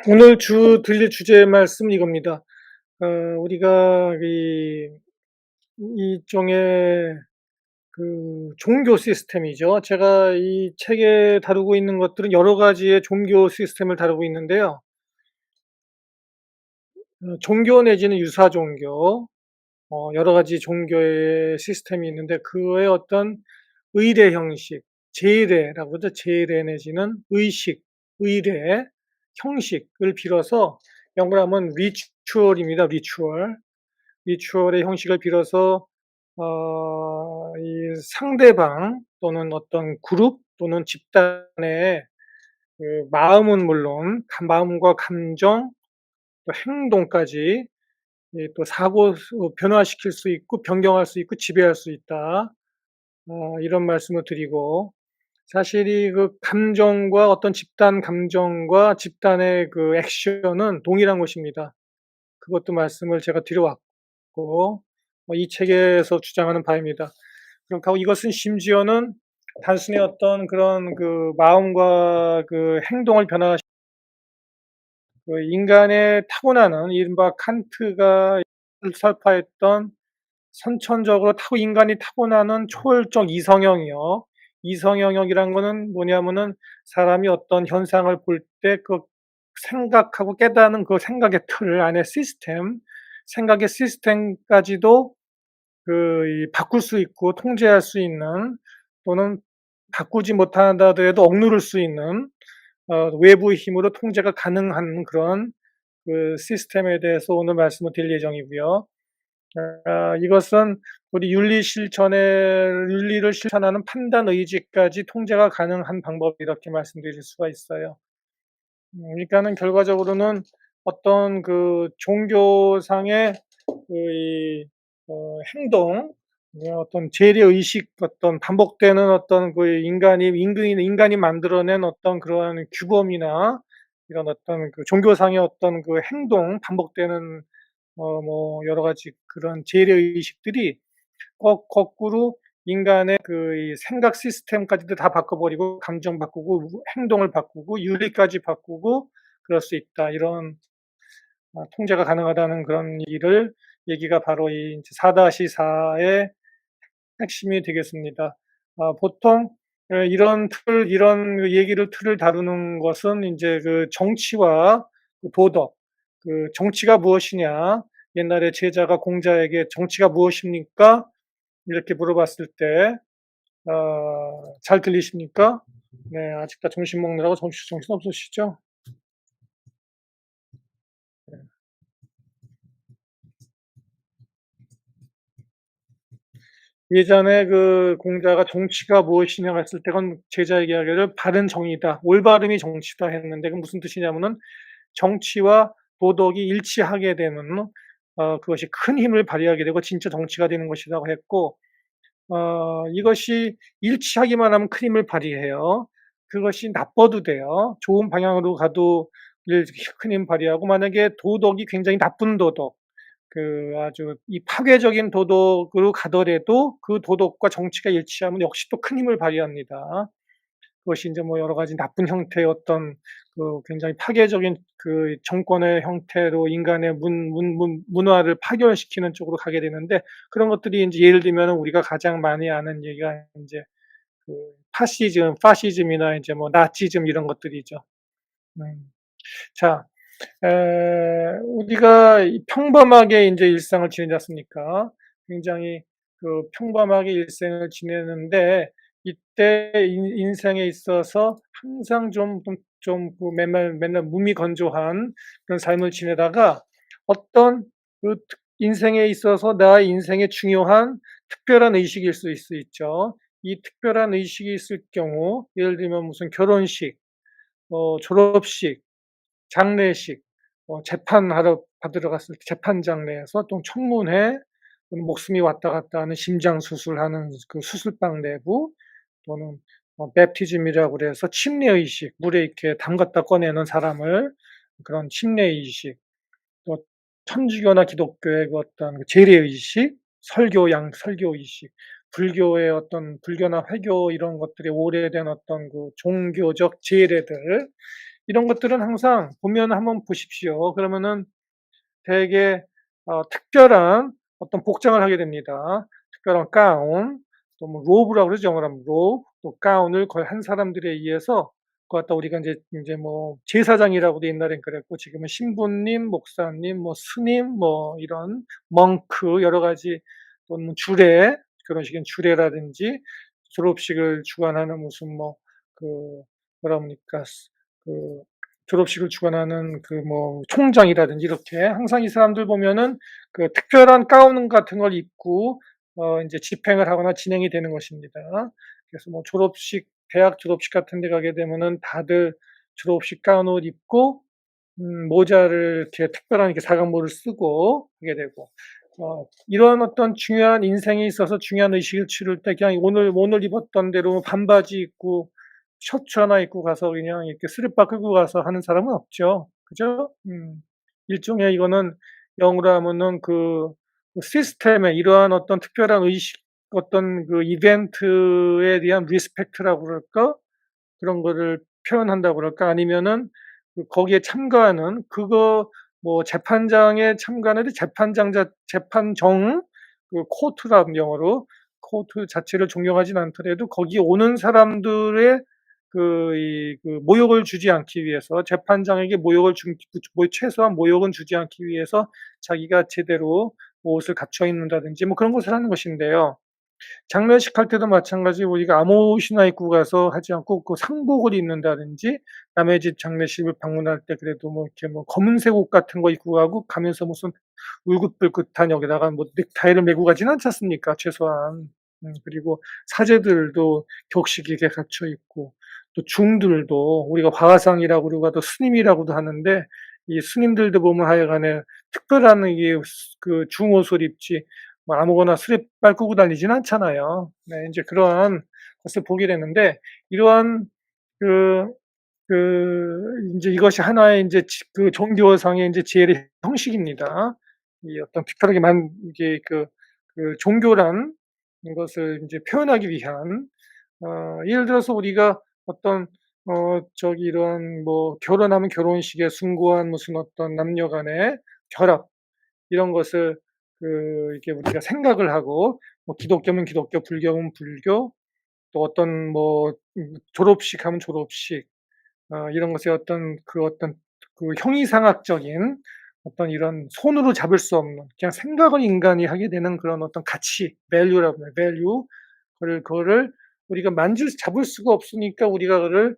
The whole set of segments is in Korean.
오늘 드릴 주제 말씀 이겁니다. 우리가 일종의 종교 시스템이죠. 제가 이 책에 다루고 있는 것들은 여러 가지의 종교 시스템을 다루고 있는데요. 종교 내지는 유사 종교, 여러 가지 종교의 시스템이 있는데 그의 어떤 의례 형식, 제례라고 그러죠. 제례 내지는 의식, 의례, 형식을 빌어서 영어로 하면 리추얼입니다. 리추얼의 형식을 빌어서 이 상대방 또는 어떤 그룹 또는 집단의 마음은 물론 마음과 감정, 또 행동까지 또 사고 변화시킬 수 있고 변경할 수 있고 지배할 수 있다. 이런 말씀을 드리고 사실 감정과 어떤 집단 감정과 집단의 액션은 동일한 것입니다. 그것도 말씀을 제가 드려 왔고 이 책에서 주장하는 바입니다. 그렇고 이것은 심지어는 단순히 어떤 그런 마음과 행동을 변화시 인간의 타고나는 이른바 칸트가 설파했던 선천적으로 인간이 타고나는 초월적 이성형이요. 이성영역이란 거는 뭐냐면은 사람이 어떤 현상을 볼 때 생각하고 깨닫는 생각의 틀 안에 생각의 시스템까지도 바꿀 수 있고 통제할 수 있는 또는 바꾸지 못한다 하더라도 억누를 수 있는 외부의 힘으로 통제가 가능한 그런 시스템에 대해서 오늘 말씀을 드릴 예정이고요. 이것은 우리 윤리를 실천하는 판단 의지까지 통제가 가능한 방법 이렇게 말씀드릴 수가 있어요. 그러니까는 결과적으로는 어떤 종교상의 이 행동, 어떤 재래 의식, 어떤 반복되는 어떤 인간이 만들어낸 어떤 그러한 규범이나 이런 어떤 종교상의 어떤 행동, 반복되는 뭐 여러 가지 그런 재래 의식들이 거꾸로 인간의 이 생각 시스템까지도 다 바꿔버리고 감정 바꾸고 행동을 바꾸고 윤리까지 바꾸고 그럴 수 있다. 이런 통제가 가능하다는 그런 얘기가 바로 이 4-4의 핵심이 되겠습니다. 보통 이런 틀을 다루는 것은 이제 정치와 도덕, 정치가 무엇이냐, 옛날에 제자가 공자에게 정치가 무엇입니까? 이렇게 물어봤을 때, 잘 들리십니까? 네, 아직 다 점심 먹느라고 정신 없으시죠? 예전에 공자가 정치가 무엇이냐 했을 때, 그건 제자에게 이야기를 바른 정의다, 올바름이 정치다 했는데, 그 무슨 뜻이냐면은 정치와 도덕이 일치하게 되면, 그것이 큰 힘을 발휘하게 되고 진짜 정치가 되는 것이라고 했고, 이것이 일치하기만 하면 큰 힘을 발휘해요. 그것이 나빠도 돼요. 좋은 방향으로 가도 큰 힘 발휘하고, 만약에 도덕이 굉장히 나쁜 도덕, 아주 이 파괴적인 도덕으로 가더라도 그 도덕과 정치가 일치하면 역시 또 큰 힘을 발휘합니다. 그것이 이제 뭐 여러 가지 나쁜 형태의 어떤 굉장히 파괴적인 정권의 형태로 인간의 문화를 파괴시키는 쪽으로 가게 되는데, 그런 것들이 이제 예를 들면은 우리가 가장 많이 아는 얘기가 이제 파시즘이나 이제 뭐 나치즘 이런 것들이죠. 음. 자, 우리가 평범하게 이제 일상을 지내지 않습니까? 굉장히 평범하게 일생을 지내는데 이때 인생에 있어서 항상 맨날 무미건조한 그런 삶을 지내다가 어떤 인생에 있어서 나의 인생에 중요한 특별한 의식일 수 있죠. 이 특별한 의식이 있을 경우 예를 들면 무슨 결혼식, 졸업식, 장례식, 재판하러 받으러 갔을 때 재판장내에서 또 청문회, 목숨이 왔다 갔다 하는 심장 수술하는 수술방 내부, 또는 베프티즘이라고 그래서 침례의식, 물에 이렇게 담갔다 꺼내는 사람을 그런 침례의식, 또 천주교나 기독교의 어떤 재래의식, 설교의식, 불교의 어떤 불교나 회교 이런 것들이 오래된 어떤 종교적 재래들, 이런 것들은 항상 보면 한번 보십시오. 그러면은 되게 특별한 어떤 복장을 하게 됩니다. 특별한 가운, 또 뭐 로브라고 그러죠. 영어로 하면 로브, 또 가운을 거의 한 사람들에 의해서 그거 갖다 우리가 인제 뭐 제사장이라고도 옛날엔 그랬고 지금은 신부님, 목사님, 뭐 스님 뭐 이런 멍크 여러 가지 또는 주례, 결혼식엔 주례라든지 졸업식을 주관하는 무슨 뭐 그 뭐라 그럽니까? 그 졸업식을 주관하는 그 뭐 총장이라든지 이렇게 항상 이 사람들 보면은 그 특별한 가운 같은 걸 입고 인제 집행을 하거나 진행이 되는 것입니다. 그래서 뭐 졸업식 대학 졸업식 같은 데 가게 되면은 다들 졸업식 가운 옷 입고 모자를 이렇게 특별한 이렇게 사각모를 쓰고 하게 되고 이런 어떤 중요한 인생에 있어서 중요한 의식을 치를 때 그냥 오늘 입었던 대로 반바지 입고 셔츠 하나 입고 가서 그냥 이렇게 스리퍼 끌고 가서 하는 사람은 없죠. 그죠? 일종의 이거는 영어로 하면은 그 시스템의 이러한 어떤 특별한 의식 어떤 그 이벤트에 대한 리스펙트라고 그럴까? 그런 거를 표현한다고 그럴까? 아니면은 그 거기에 참가하는 그거 뭐 재판장에 참가하는데 재판정 그 코트라는 영어로 코트 자체를 존경하진 않더라도 거기에 오는 사람들의 그 모욕을 주지 않기 위해서 재판장에게 모욕을 뭐 최소한 모욕은 주지 않기 위해서 자기가 제대로 옷을 갖춰 입는다든지 뭐 그런 것을 하는 것인데요. 장례식 할 때도 마찬가지로 우리가 아무옷이나 입고 가서 하지 않고 그 상복을 입는다든지 남의 집 장례식을 방문할 때 그래도 뭐 이렇게 뭐 검은색 옷 같은 거 입고 가고 가면서 무슨 울긋불긋한 여기다가 뭐 넥타이를 메고 가지는 않지 않습니까 최소한. 그리고 사제들도 격식있게 갖춰 입고 또 중들도 우리가 화가상이라고 그러고 또 스님이라고도 하는데 이 스님들도 보면 하여간에 특별한 이게 그 중옷을 입지 뭐 아무거나 수레발 끌고 다니지는 않잖아요. 네, 인제 그러한 것을 보게 되는데 이러한 그 인제 이것이 하나의 인제 그 종교상의 인제 지혜의 형식입니다. 이 어떤 특별하게 이게 종교란 것을 인제 표현하기 위한 예를 들어서 우리가 어떤 이런 뭐 결혼하면 결혼식에 숭고한 무슨 어떤 남녀 간의 결합 이런 것을 이렇게 우리가 생각을 하고 뭐 기독교면 기독교, 불교면 불교, 또 어떤 뭐 졸업식 하면 졸업식 이런 것의 어떤 형이상학적인 어떤 이런 손으로 잡을 수 없는 그냥 생각을 인간이 하게 되는 그런 어떤 가치, value라고 해요. value. 그거를 우리가 잡을 수가 없으니까 우리가 그거를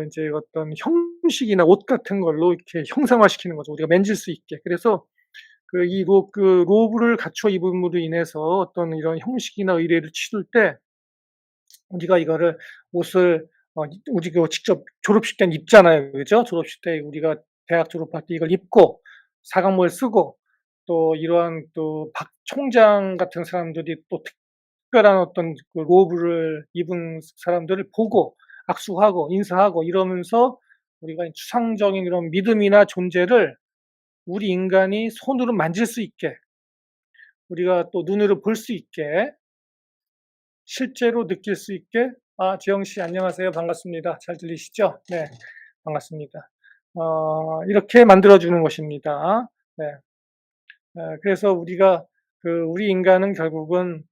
인제 어떤 형식이나 옷 같은 걸로 이렇게 형상화시키는 거죠. 우리가 만질 수 있게. 그래서 로브를 갖춰 입음으로 인해서 어떤 이런 형식이나 의례를 치를 때 우리가 이거를 옷을 우리가 직접 졸업식 때는 입잖아요. 그죠? 졸업식 때 우리가 대학 졸업할 때 이걸 입고 사각모를 쓰고 또 이러한 또 박 총장 같은 사람들이 또 특별한 어떤 그 로브를 입은 사람들을 보고 악수하고 인사하고 이러면서 우리가 추상적인 이런 믿음이나 존재를 우리 인간이 손으로 만질 수 있게 우리가 또 눈으로 볼 수 있게 실제로 느낄 수 있게 지영 씨 안녕하세요. 반갑습니다. 잘 들리시죠? 네. 반갑습니다. 이렇게 만들어 주는 것입니다. 네. 그래서 우리가 우리 인간은 결국은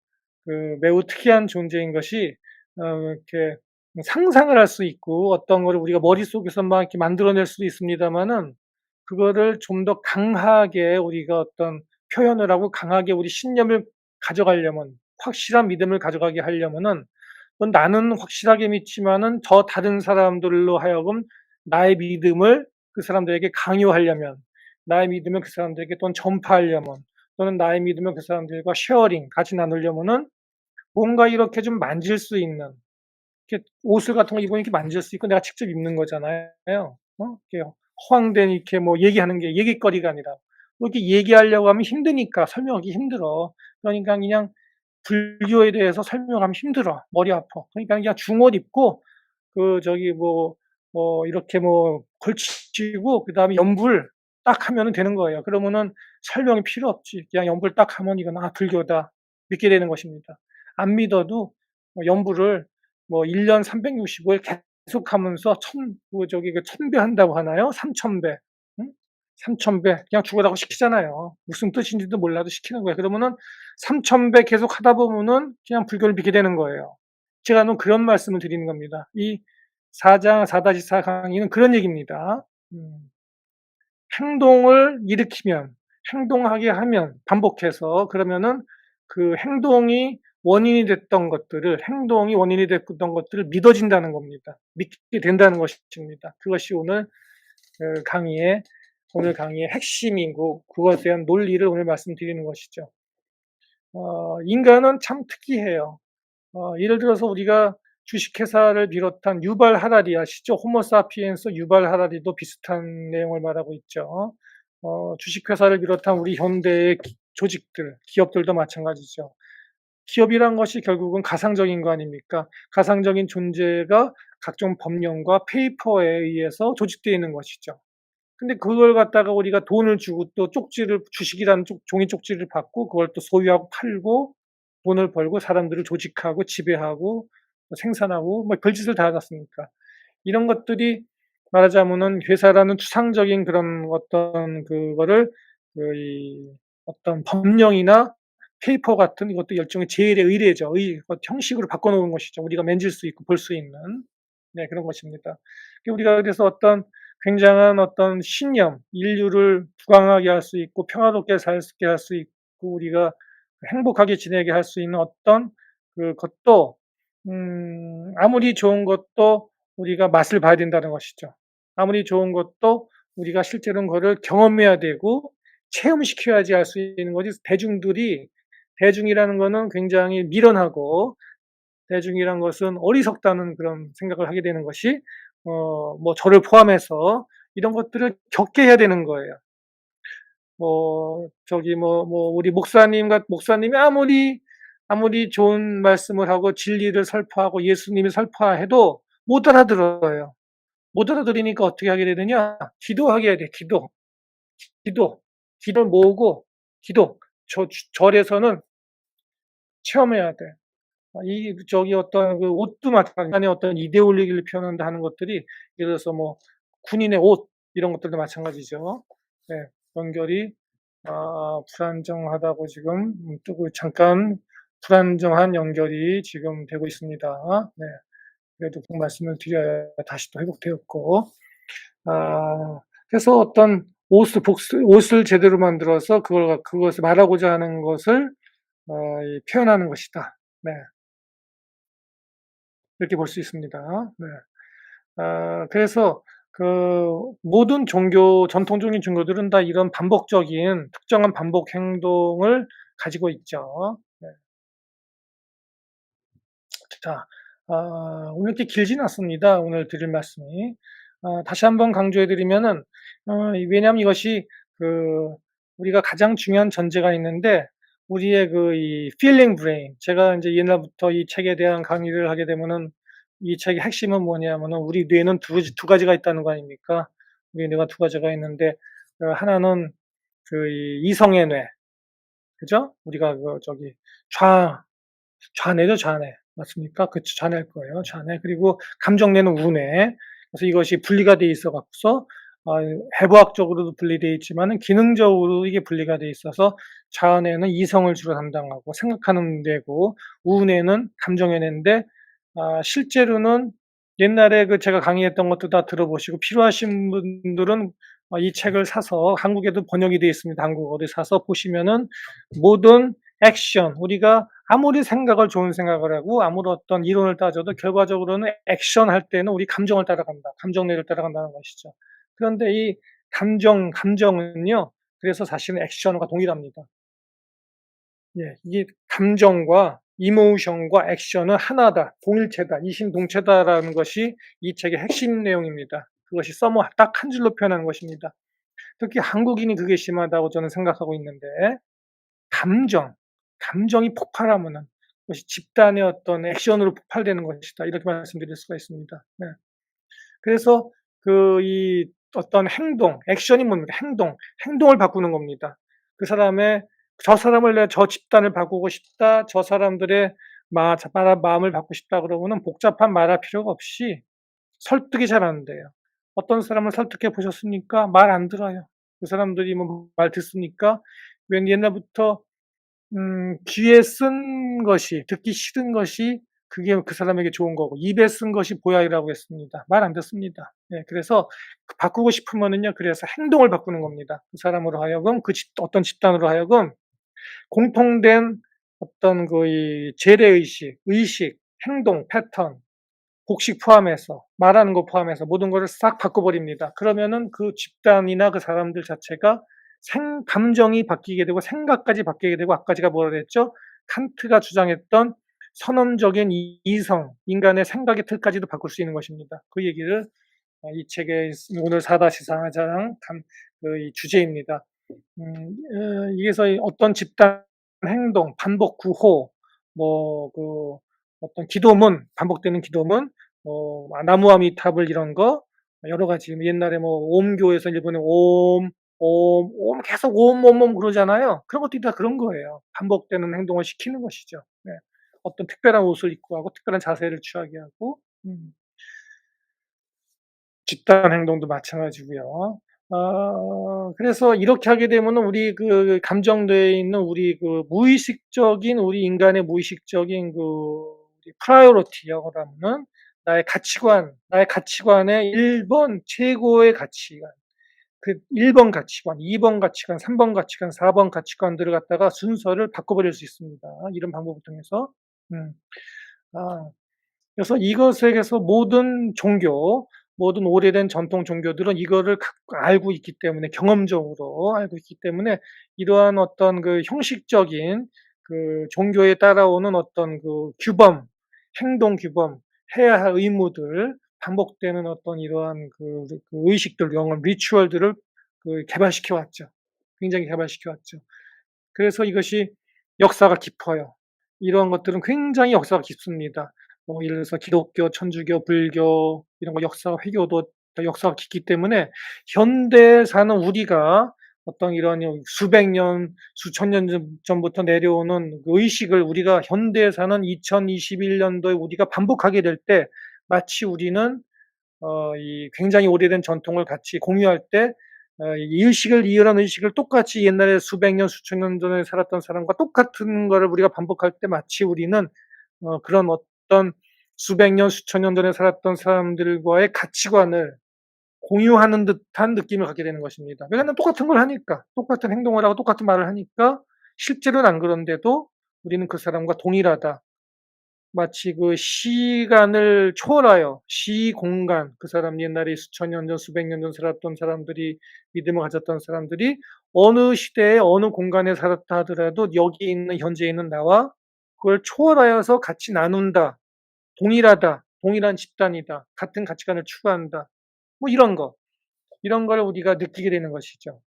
매우 특이한 존재인 것이 이렇게 상상을 할 수 있고 어떤 거를 우리가 머릿속에서 막 이렇게 만들어낼 수도 있습니다마는 그거를 좀 더 강하게 우리가 어떤 표현을 하고 강하게 우리 신념을 가져가려면 확실한 믿음을 가져가게 하려면은 나는 확실하게 믿지만은 저 다른 사람들로 하여금 나의 믿음을 그 사람들에게 강요하려면 나의 믿음을 그 사람들에게 또는 전파하려면 또는 나의 믿음을 그 사람들과 같이 나누려면은 뭔가 이렇게 좀 만질 수 있는 이렇게 옷을 같은 거 입으면 이렇게 만질 수 있고 내가 직접 입는 거잖아요. 이렇게 허황된 이렇게 뭐 얘기하는 게 얘기거리가 아니라 뭐 이렇게 얘기하려고 하면 힘드니까 설명하기 힘들어. 그러니까 그냥 불교에 대해서 설명하면 힘들어. 머리 아파. 그러니까 그냥 중옷 입고 이렇게 뭐 걸치고 그다음에 염불 딱 하면은 되는 거예요. 그러면은 설명이 필요 없지. 그냥 염불 딱 하면 이건 불교다. 믿게 되는 것입니다. 안 믿어도 염불을 뭐 1년 365일 계속하면서 천배한다고 하나요? 삼천배. 응? 삼천배 그냥 죽으라고 시키잖아요. 무슨 뜻인지도 몰라도 시키는 거예요. 그러면은 삼천배 계속 하다 보면은 그냥 불교를 믿게 되는 거예요. 제가 그런 말씀을 드리는 겁니다. 이 4장 4-4 강의는 그런 얘기입니다. 음. 행동을 일으키면, 행동하게 하면 반복해서 그러면은 그 행동이 원인이 됐던 것들을 믿어진다는 겁니다. 믿게 된다는 것입니다. 그것이 오늘 강의의 핵심이고 그것에 대한 논리를 오늘 말씀드리는 것이죠. 인간은 참 특이해요. 예를 들어서 우리가 주식회사를 비롯한 유발 하라리 아시죠? 호모사피엔스 유발 하라리도 비슷한 내용을 말하고 있죠. 주식회사를 비롯한 우리 현대의 조직들, 기업들도 마찬가지죠. 기업이란 것이 결국은 가상적인 거 아닙니까? 가상적인 존재가 각종 법령과 페이퍼에 의해서 조직되어 있는 것이죠. 근데 그걸 갖다가 우리가 돈을 주고 또 주식이라는 종이 쪽지를 받고 그걸 또 소유하고 팔고 돈을 벌고 사람들을 조직하고 지배하고 뭐 생산하고 뭐 별짓을 다 하지 않습니까? 이런 것들이 말하자면은 회사라는 추상적인 그런 어떤 그거를 어떤 법령이나 페이퍼 같은 이것도 일종의 제일의 의례죠. 형식으로 바꿔놓은 것이죠. 우리가 만질 수 있고 볼 수 있는 네, 그런 것입니다. 우리가 그래서 어떤 굉장한 어떤 신념, 인류를 부강하게 할 수 있고 평화롭게 살게 할 수 있고 우리가 행복하게 지내게 할 수 있는 어떤 그것도 아무리 좋은 것도 우리가 맛을 봐야 된다는 것이죠. 아무리 좋은 것도 우리가 실제로는 그거를 경험해야 되고 체험시켜야지 할 수 있는 거지. 대중이라는 거는 굉장히 미련하고 대중이란 것은 어리석다는 그런 생각을 하게 되는 것이 뭐 저를 포함해서 이런 것들을 겪게 해야 되는 거예요. 우리 목사님이 아무리 좋은 말씀을 하고 진리를 설파하고 예수님이 설파해도 못 알아들어요. 못 알아들으니까 어떻게 하게 되느냐? 기도하게 돼, 기도. 기도. 기도를 모으고, 기도. 절에서는 체험해야 돼. 어떤 그 옷도 마찬가지, 어떤 이데올로기를 표현한다 하는 것들이, 예를 들어서 뭐, 군인의 옷, 이런 것들도 마찬가지죠. 네, 연결이 불안정하다고 지금 뜨고 잠깐 불안정한 연결이 지금 되고 있습니다. 네, 그래도 그 말씀을 드려야 다시 또 회복되었고, 그래서 어떤 옷을 제대로 만들어서 그것을 말하고자 하는 것을 표현하는 것이다. 네, 이렇게 볼 수 있습니다. 네. 그래서 모든 전통적인 종교들은 다 이런 특정한 반복 행동을 가지고 있죠. 네. 자, 오늘 이렇게 길진 않습니다. 오늘 드릴 말씀이. 다시 한번 강조해 드리면은, 왜냐하면 이것이 우리가 가장 중요한 전제가 있는데, 우리의 이 feeling brain. 제가 이제 옛날부터 이 책에 대한 강의를 하게 되면은, 이 책의 핵심은 뭐냐면은, 우리 뇌는 두 가지가 있다는 거 아닙니까? 우리 뇌가 두 가지가 있는데, 하나는 이 이성의 뇌. 그죠? 우리가 좌뇌죠, 좌뇌. 맞습니까? 그 좌뇌일 거예요, 좌뇌. 그리고 감정뇌는 우뇌. 그래서 이것이 분리가 돼 있어 갖고서 해부학적으로도 분리되어 있지만은 기능적으로 이게 분리가 돼 있어서 좌뇌는 이성을 주로 담당하고 생각하는 뇌고 우뇌는 감정의 뇌인데 실제로는 옛날에 제가 강의했던 것도 다 들어보시고 필요하신 분들은 이 책을 사서 한국에도 번역이 되어 있습니다. 한국어로 사서 보시면은 모든 액션, 우리가 아무리 좋은 생각을 하고 아무리 어떤 이론을 따져도 결과적으로는 액션 할 때는 우리 감정을 따라간다. 감정뇌를 따라간다는 것이죠. 그런데 이 감정은요, 그래서 사실은 액션과 동일합니다. 예, 이게 감정과 이모션과 액션은 하나다, 동일체다, 이심동체다라는 것이 이 책의 핵심 내용입니다. 그것이 딱 한 줄로 표현하는 것입니다. 특히 한국인이 그게 심하다고 저는 생각하고 있는데, 감정이 폭발하면은 그것이 집단의 어떤 액션으로 폭발되는 것이다. 이렇게 말씀드릴 수가 있습니다. 네. 그래서 이 어떤 액션이 뭡니까? 행동을 바꾸는 겁니다. 저 사람을 저 집단을 바꾸고 싶다. 저 사람들의 마음을 바꾸고 싶다. 그러면은 복잡한 말할 필요가 없이 설득이 잘 안 돼요. 어떤 사람을 설득해 보셨습니까? 말 안 들어요. 그 사람들이 뭐 말 듣습니까? 왠 옛날부터 귀에 쓴 것이 듣기 싫은 것이 그게 그 사람에게 좋은 거고 입에 쓴 것이 보약이라고 했습니다. 말 안 듣습니다. 네, 그래서 바꾸고 싶으면은요. 그래서 행동을 바꾸는 겁니다. 그 사람으로 하여금 어떤 집단으로 하여금 공통된 어떤 그 이 재래의식, 행동, 패턴, 복식 포함해서 말하는 거 포함해서 모든 거를 싹 바꿔버립니다. 그러면은 그 집단이나 그 사람들 자체가 감정이 바뀌게 되고 생각까지 바뀌게 되고 아까 제가 뭐라 그랬죠? 칸트가 주장했던 선언적인 이성, 인간의 생각의 틀까지도 바꿀 수 있는 것입니다. 그 얘기를 이 책의 오늘 4-4장 이 주제입니다. 여기서 어떤 집단 행동, 반복 구호, 어떤 기도문, 반복되는 기도문, 나무아미탑을 이런 거, 여러 가지, 옛날에 옴교에서 일본에 옴, 계속 옴 그러잖아요. 그런 것들이 다 그런 거예요. 반복되는 행동을 시키는 것이죠. 네. 어떤 특별한 옷을 입고 하고, 특별한 자세를 취하게 하고, 집단 행동도 마찬가지고요. 그래서 이렇게 하게 되면은 우리 그 감정되어 있는 우리 그 무의식적인 우리 인간의 무의식적인 그 우리 프라이어리티 영어로 하면은 나의 가치관의 1번 최고의 가치관. 그 1번 가치관, 2번 가치관, 3번 가치관, 4번 가치관들을 갖다가 순서를 바꿔버릴 수 있습니다. 이런 방법을 통해서. 음. 아. 그래서 이것에서 모든 오래된 전통 종교들은 이거를 알고 있기 때문에 경험적으로 알고 있기 때문에 이러한 어떤 그 형식적인 그 종교에 따라오는 어떤 그 행동 규범, 해야 할 의무들, 반복되는 어떤 이러한 그 의식들, 영혼, 리추얼들을 개발시켜 왔죠. 굉장히 개발시켜 왔죠. 그래서 이것이 역사가 깊어요. 이러한 것들은 굉장히 역사가 깊습니다. 예를 들어서 기독교, 천주교, 불교 이런 거 회교도 다 역사가 깊기 때문에 현대에 사는 우리가 어떤 이런 수백 년, 수천 년 전부터 내려오는 그 의식을 우리가 현대에 사는 2021년도에 우리가 반복하게 될 때 마치 우리는 이 굉장히 오래된 전통을 같이 공유할 때 이런 의식을 똑같이 옛날에 수백 년, 수천 년 전에 살았던 사람과 똑같은 거를 우리가 반복할 때 마치 우리는 그런 어떤 수백 년, 수천 년 전에 살았던 사람들과의 가치관을 공유하는 듯한 느낌을 갖게 되는 것입니다. 왜냐하면 똑같은 걸 하니까, 똑같은 행동을 하고 똑같은 말을 하니까 실제로는 안 그런데도 우리는 그 사람과 동일하다. 마치 그 시간을 초월하여 시공간, 그 사람 옛날에 수천 년 전, 수백 년 전 살았던 사람들이, 믿음을 가졌던 사람들이 어느 시대에 어느 공간에 살았다 하더라도 여기 있는 현재에 있는 나와 그걸 초월하여서 같이 나눈다. 동일하다. 동일한 집단이다. 같은 가치관을 추구한다. 이런 거. 이런 걸 우리가 느끼게 되는 것이죠.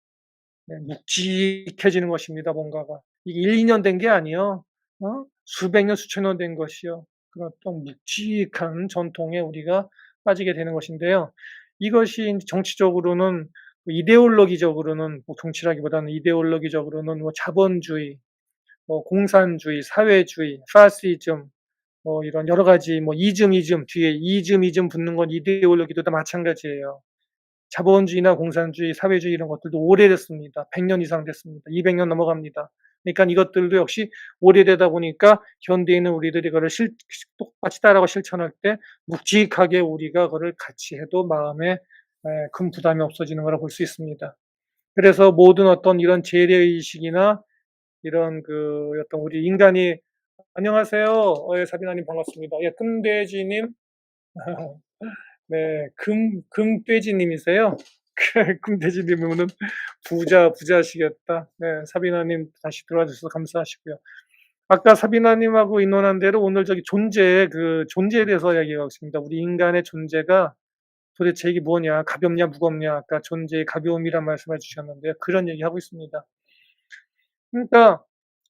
네, 묵직해지는 것입니다, 뭔가가. 이게 1-2년 된 게 아니요. 수백 년, 수천 년 된 것이요. 그런 어떤 묵직한 전통에 우리가 빠지게 되는 것인데요. 이것이 정치적으로는 이데올로기적으로는 정치라기보다는 이데올로기적으로는 자본주의, 공산주의, 사회주의, 파시즘, 이런 여러 가지 이즘 뒤에 이즘 붙는 건 이데올로기도 다 마찬가지예요. 자본주의나 공산주의, 사회주의 이런 것들도 오래됐습니다. 100년 이상 됐습니다. 200년 넘어갑니다. 그러니까 이것들도 역시 오래되다 보니까 현대인은 우리들이 그거를 똑같이 따라가고 실천할 때 묵직하게 우리가 그거를 같이 해도 마음에 큰 부담이 없어지는 거라 볼 수 있습니다. 그래서 모든 어떤 이런 재래의식이나 이런 어떤 우리 인간이 안녕하세요. 예, 사비나님 반갑습니다. 예, 금돼지님. 네, 금돼지님이세요? 금돼지님은 부자시겠다. 네, 사비나님 다시 들어와 주셔서 감사하시고요. 아까 사비나님하고 의논한 대로 오늘 존재에 대해서 이야기하고 있습니다. 우리 인간의 존재가 도대체 이게 뭐냐, 가볍냐, 무겁냐, 아까 존재의 가벼움이란 말씀해 주셨는데요. 그런 얘기하고 있습니다. 그러니까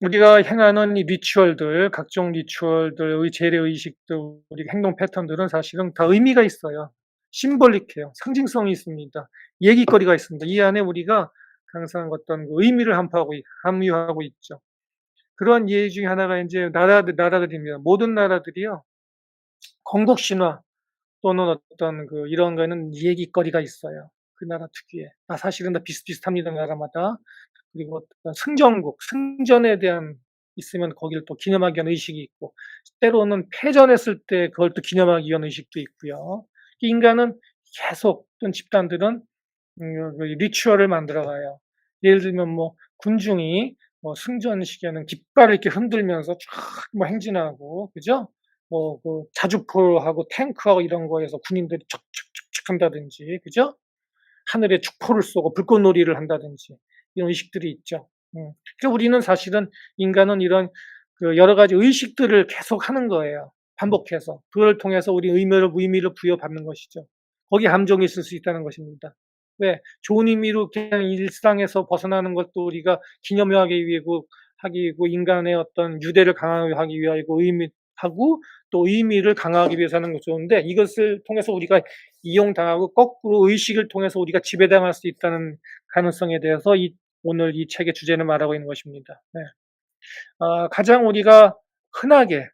우리가 행하는 이 각종 리추얼들, 재래의식들, 우리 행동 패턴들은 사실은 다 의미가 있어요. 심볼릭해요. 상징성이 있습니다. 얘기거리가 있습니다. 이 안에 우리가 항상 어떤 의미를 함유하고 있죠. 그런 예의 중에 하나가 이제 나라들입니다. 모든 나라들이요. 건국 신화 또는 어떤 이런 거에는 얘기거리가 있어요. 그 나라 특유의. 사실은 다 비슷비슷합니다, 나라마다. 그리고 어떤 승전국, 승전에 대한 있으면 거기를 또 기념하기 위한 의식이 있고, 때로는 패전했을 때 그걸 또 기념하기 위한 의식도 있고요. 인간은 계속 어떤 집단들은 리추얼을 만들어 가요. 예를 들면 군중이 승전 시기에는 깃발을 이렇게 흔들면서 쫙 행진하고, 그죠? 자주포하고 탱크하고 이런 거에서 군인들이 척척척척 한다든지, 그죠? 하늘에 축포를 쏘고 불꽃놀이를 한다든지 이런 의식들이 있죠. 그래서 우리는 사실은 인간은 이런 여러 가지 의식들을 계속 하는 거예요. 반복해서. 그걸 통해서 우리 의미를 부여받는 것이죠. 거기에 함정이 있을 수 있다는 것입니다. 왜? 좋은 의미로 그냥 일상에서 벗어나는 것도 우리가 기념하기 위하고 인간의 어떤 유대를 강화하기 위하고 의미하고 또 의미를 강화하기 위해서 하는 것 좋은데, 이것을 통해서 우리가 이용당하고 거꾸로 의식을 통해서 우리가 지배당할 수 있다는 가능성에 대해서 오늘 이 책의 주제는 말하고 있는 것입니다. 네. 가장 우리가 흔하게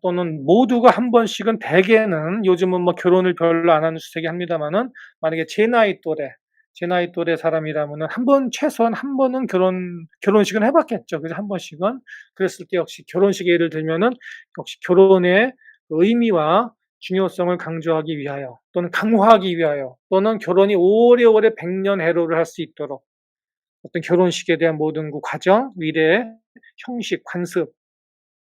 또는 모두가 한 번씩은, 대개는 요즘은 결혼을 별로 안 하는 추세긴 합니다만은, 만약에 제 나이 또래 사람이라면은 최소한 한 번은 결혼식은 해봤겠죠. 그래서 한 번씩은. 그랬을 때 역시 결혼식의 예를 들면은 역시 결혼의 의미와 중요성을 강조하기 위하여 또는 강화하기 위하여, 또는 결혼이 오래오래 백년해로를 할 수 있도록 어떤 결혼식에 대한 모든 그 과정, 위례, 형식, 관습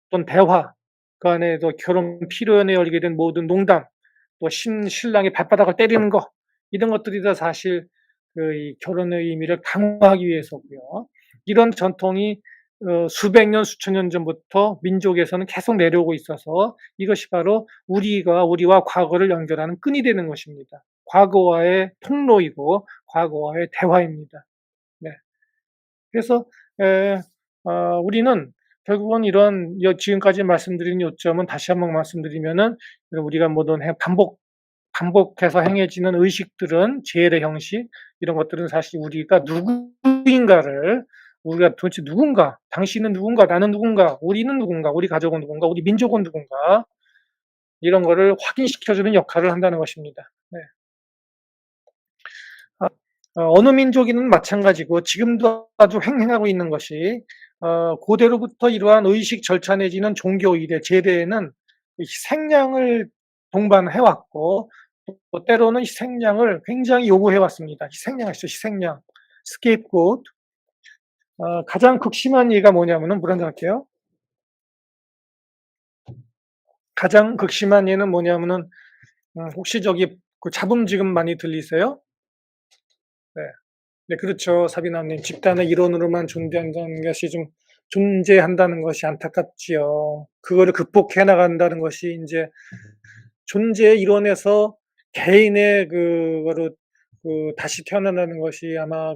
또는 대화, 그 안에도 결혼 피로연에 열리게 된 모든 농담, 또 신랑이 발바닥을 때리는 거, 이런 것들이 다 사실 이 결혼의 의미를 강화하기 위해서고요. 이런 전통이 수백 년, 수천 년 전부터 민족에서는 계속 내려오고 있어서, 이것이 바로 우리와 과거를 연결하는 끈이 되는 것입니다. 과거와의 통로이고 과거와의 대화입니다. 네. 그래서 우리는 결국은 이런 지금까지 말씀드린 요점은 다시 한번 말씀드리면은, 우리가 반복해서 행해지는 의식들은, 제일의 형식, 이런 것들은 사실 우리가 도대체 누군가, 당신은 누군가, 나는 누군가, 우리는 누군가, 우리 가족은 누군가, 우리 민족은 누군가, 이런 거를 확인시켜주는 역할을 한다는 것입니다. 네. 어느 민족이든 마찬가지고 지금도 아주 횡행하고 있는 것이, 고대로부터 이러한 의식 절차 내지는 종교 이래 제대에는 희생양을 동반해 왔고, 또 때로는 희생양을 굉장히 요구해 왔습니다. 희생양 아시죠? 희생양. 스케이프굿. 가장 극심한 예가 뭐냐면은, 물 한잔 할게요. 가장 극심한 예는 뭐냐면은, 혹시 그 잡음 지금 많이 들리세요? 네. 네, 그렇죠. 사비나님. 집단의 일원으로만 존재한다는 것이 안타깝지요. 그거를 극복해 나간다는 것이 이제 존재의 일원에서 개인의 그거로 다시 태어난다는 것이, 아마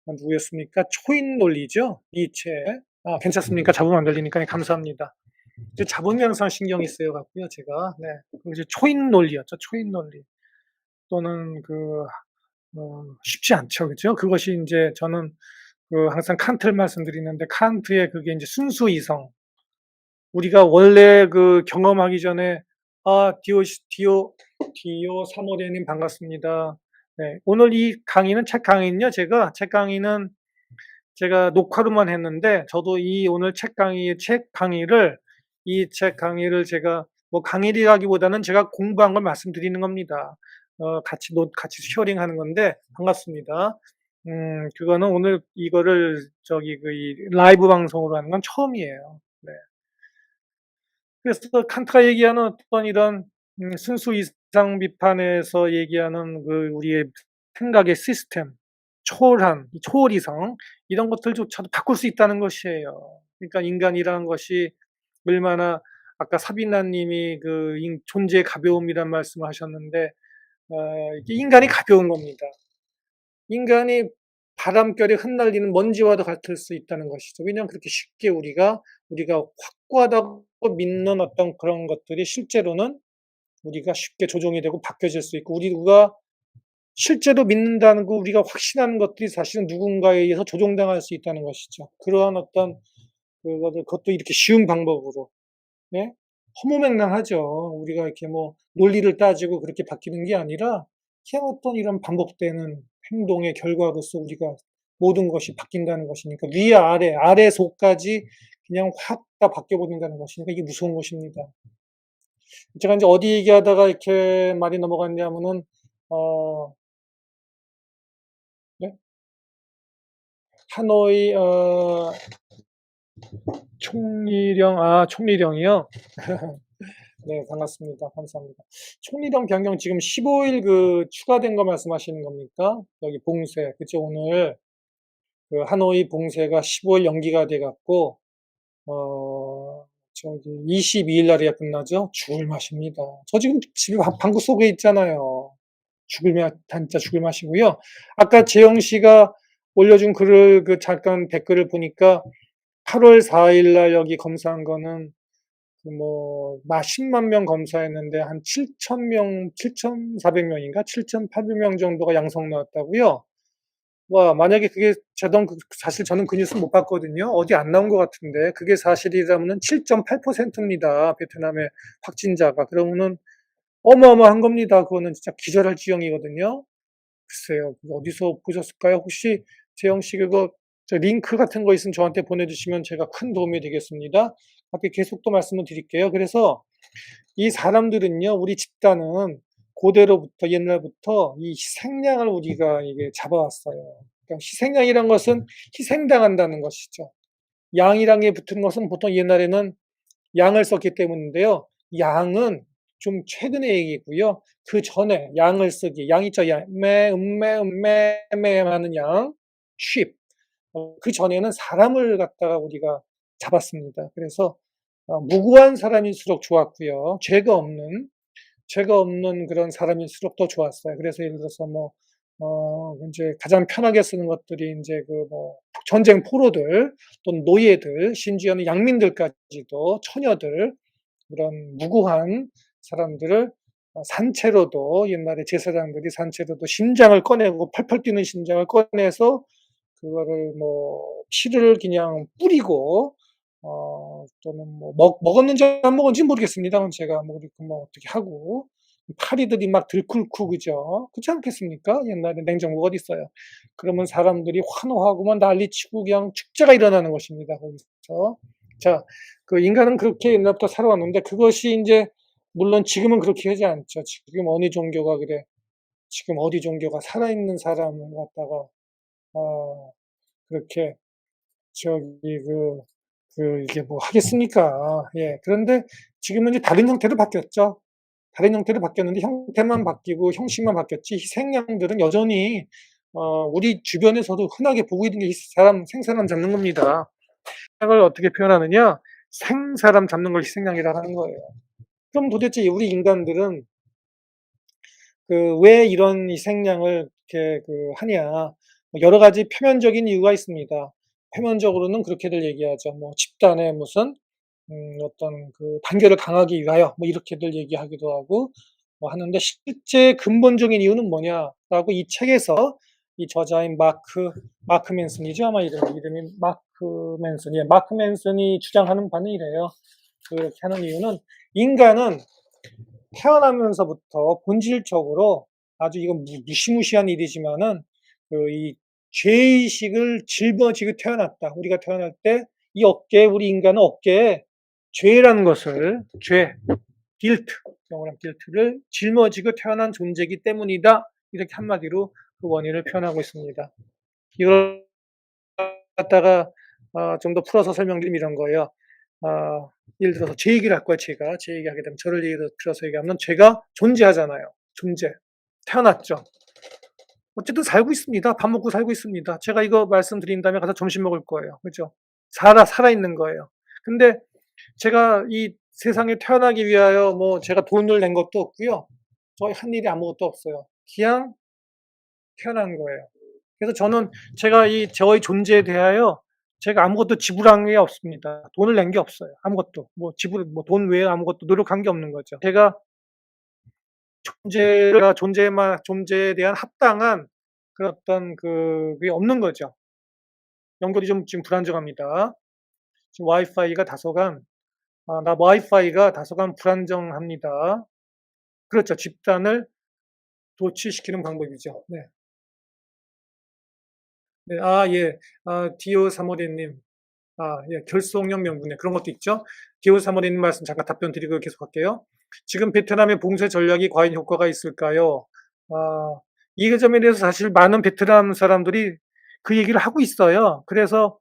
누구였습니까? 초인 논리죠. 니체. 괜찮습니까? 잡으면 안 들리니까. 네, 감사합니다. 잡음이 항상 신경이 쓰여 갖고요, 제가. 네. 이제 초인 논리였죠. 초인 논리. 또는 쉽지 않죠. 그죠? 그것이 이제 저는 항상 칸트를 말씀드리는데, 칸트의 그게 이제 순수 이성. 우리가 원래 경험하기 전에, 디오 사모레님 반갑습니다. 네. 오늘 이 강의는, 책 강의는 제가 녹화로만 했는데, 저도 오늘 책 강의를, 이 책 강의를 제가 강의라기보다는 제가 공부한 걸 말씀드리는 겁니다. 같이 쉐어링 하는 건데, 반갑습니다. 그거는 오늘 이거를 이 라이브 방송으로 하는 건 처음이에요. 네. 그래서 칸트가 얘기하는 어떤 이런 순수 이상 비판에서 얘기하는 우리의 생각의 시스템, 초월 이성, 이런 것들조차도 바꿀 수 있다는 것이에요. 그러니까 인간이라는 것이 얼마나, 아까 사비나 님이 존재의 가벼움이란 말씀을 하셨는데, 인간이 가벼운 겁니다. 인간이 바람결에 흩날리는 먼지와도 같을 수 있다는 것이죠. 왜냐하면 그렇게 쉽게 우리가 확고하다고 믿는 어떤 그런 것들이 실제로는 우리가 쉽게 조종이 되고 바뀌어질 수 있고, 우리가 실제로 믿는다는 거, 우리가 확신하는 것들이 사실은 누군가에 의해서 조종당할 수 있다는 것이죠. 그러한 어떤 그것도 이렇게 쉬운 방법으로, 네? 허무맹랑하죠. 우리가 이렇게 뭐 논리를 따지고 그렇게 바뀌는 게 아니라 그냥 어떤 이런 반복되는 행동의 결과로서 우리가 모든 것이 바뀐다는 것이니까 위아래, 아래 속까지 그냥 확 다 바뀌어 버린다는 것이니까 이게 무서운 것입니다. 제가 인제 어디 얘기하다가 이렇게 말이 넘어갔냐면은 어 네? 하노이 총리령이요? 네, 반갑습니다. 감사합니다. 총리령 변경 지금 15일 추가된 거 말씀하시는 겁니까? 여기 봉쇄. 그쵸. 오늘 하노이 봉쇄가 15일 연기가 돼 갖고 저기 22일 날이야 끝나죠? 죽을 맛입니다. 저 지금 집에 방구 속에 있잖아요. 진짜 죽을 맛이고요. 아까 재영 씨가 올려준 글을 잠깐 댓글을 보니까 8월 4일 날 여기 검사한 거는 뭐 10만 명 검사했는데 한 7,000명, 7,400명인가 7,800명 정도가 양성 나왔다고요. 와, 만약에 그게 사실 저는 그 뉴스 못 봤거든요. 어디 안 나온 것 같은데 그게 사실이라면은 7.8%입니다. 베트남의 확진자가. 그러면은 어마어마한 겁니다. 그거는 진짜 기절할 지경이거든요. 글쎄요. 그거 어디서 보셨을까요? 혹시 재영 씨 그거 링크 같은 거 있으면 저한테 보내주시면 제가 큰 도움이 되겠습니다. 앞에 계속 또 말씀을 드릴게요. 그래서 이 사람들은요, 우리 집단은 고대로부터 옛날부터 이 희생양을 우리가 이게 잡아왔어요. 그러니까 희생양이란 것은 희생당한다는 것이죠. 양이란 게 붙은 것은 보통 옛날에는 양을 썼기 때문인데요. 양은 좀 최근의 얘기고요. 그 전에 양을 쓰기, 양 있죠, 양, 매 하는 양, sheep. 그 전에는 사람을 갖다가 우리가 잡았습니다. 그래서 무고한 사람일수록 좋았고요. 죄가 없는 그런 사람일수록 더 좋았어요. 그래서 예를 들어서 뭐, 이제 가장 편하게 쓰는 것들이 이제 전쟁 포로들, 또는 노예들, 심지어는 양민들까지도, 처녀들, 그런 무고한 사람들을 산채로도, 옛날에 제사장들이 산채로도 심장을 꺼내고, 펄펄 뛰는 심장을 꺼내서 그거를 뭐 피를 그냥 뿌리고 또는 뭐 먹었는지 안 먹었는지 모르겠습니다. 제가 뭐 어떻게 하고 파리들이 막 들끓고 그죠? 그렇지 않겠습니까? 옛날에 냉장고가 어디 있어요. 그러면 사람들이 환호하고 막 난리치고 그냥 축제가 일어나는 것입니다. 거기서. 자, 그 인간은 그렇게 옛날부터 살아왔는데 그것이 인제 물론 지금은 그렇게 하지 않죠. 지금 어느 종교가 그래. 지금 어디 종교가 살아있는 사람을 갖다가 어 그렇게 저기 이게 뭐 하겠습니까? 예. 그런데 지금은 이제 다른 형태로 바뀌었죠. 다른 형태로 바뀌었는데 형태만 바뀌고 형식만 바뀌었지 희생양들은 여전히 우리 주변에서도 흔하게 보고 있는 게 생사람 잡는 겁니다. 희생양을 어떻게 표현하느냐? 생사람 잡는 걸 희생양이라고 하는 거예요. 그럼 도대체 우리 인간들은 왜 이런 희생양을 이렇게 하냐? 뭐 여러 가지 표면적인 이유가 있습니다. 표면적으로는 그렇게들 얘기하죠. 뭐 집단의 무슨 어떤 단결을 강하기 위하여 뭐 이렇게들 얘기하기도 하고 뭐 하는데 실제 근본적인 이유는 뭐냐라고 이 책에서 이 저자인 마크 맨슨이죠. 아마 이름이 마크 맨슨. 예, 마크 맨슨이 주장하는 바는 이래요. 그렇게 하는 이유는 인간은 태어나면서부터 본질적으로 아주 이건 무시무시한 일이지만은 이 죄의식을 짊어지고 태어났다. 우리가 태어날 때 이 우리 인간은 어깨에 죄라는 것을, guilt, 영어랑 guilt를 짊어지고 태어난 존재이기 때문이다. 이렇게 한마디로 그 원인을 표현하고 있습니다. 이걸 갖다가 좀 더 풀어서 설명드리면 이런 거예요. 예를 들어서 제 얘기를 할 거예요. 제 얘기하게 되면 저를 예를 들어서 얘기하면 제가 존재하잖아요. 존재. 태어났죠. 어쨌든 살고 있습니다. 밥 먹고 살고 있습니다. 제가 이거 말씀드린 다음에 가서 점심 먹을 거예요. 그죠? 살아있는 거예요. 근데 제가 이 세상에 태어나기 위하여 뭐 제가 돈을 낸 것도 없고요. 저희 한 일이 아무것도 없어요. 그냥 태어난 거예요. 그래서 저는 제가 저의 존재에 대하여 제가 아무것도 지불한 게 없습니다. 돈을 낸 게 없어요. 아무것도. 돈 외에 아무것도 노력한 게 없는 거죠. 제가 존재에 대한 합당한 그런 어떤 그게 없는 거죠. 연결이 좀 지금 불안정합니다. 지금 와이파이가 다소간 나 와이파이가 다소간 불안정합니다. 그렇죠. 집단을 도취시키는 방법이죠. 네. 네. 예. 디오 사모리님. 예. 결속력 명분에 그런 것도 있죠. 디오 사모리님 말씀 잠깐 답변 드리고 계속할게요. 지금 베트남의 봉쇄 전략이 과연 효과가 있을까요? 아, 이 점에 대해서 사실 많은 베트남 사람들이 그 얘기를 하고 있어요. 그래서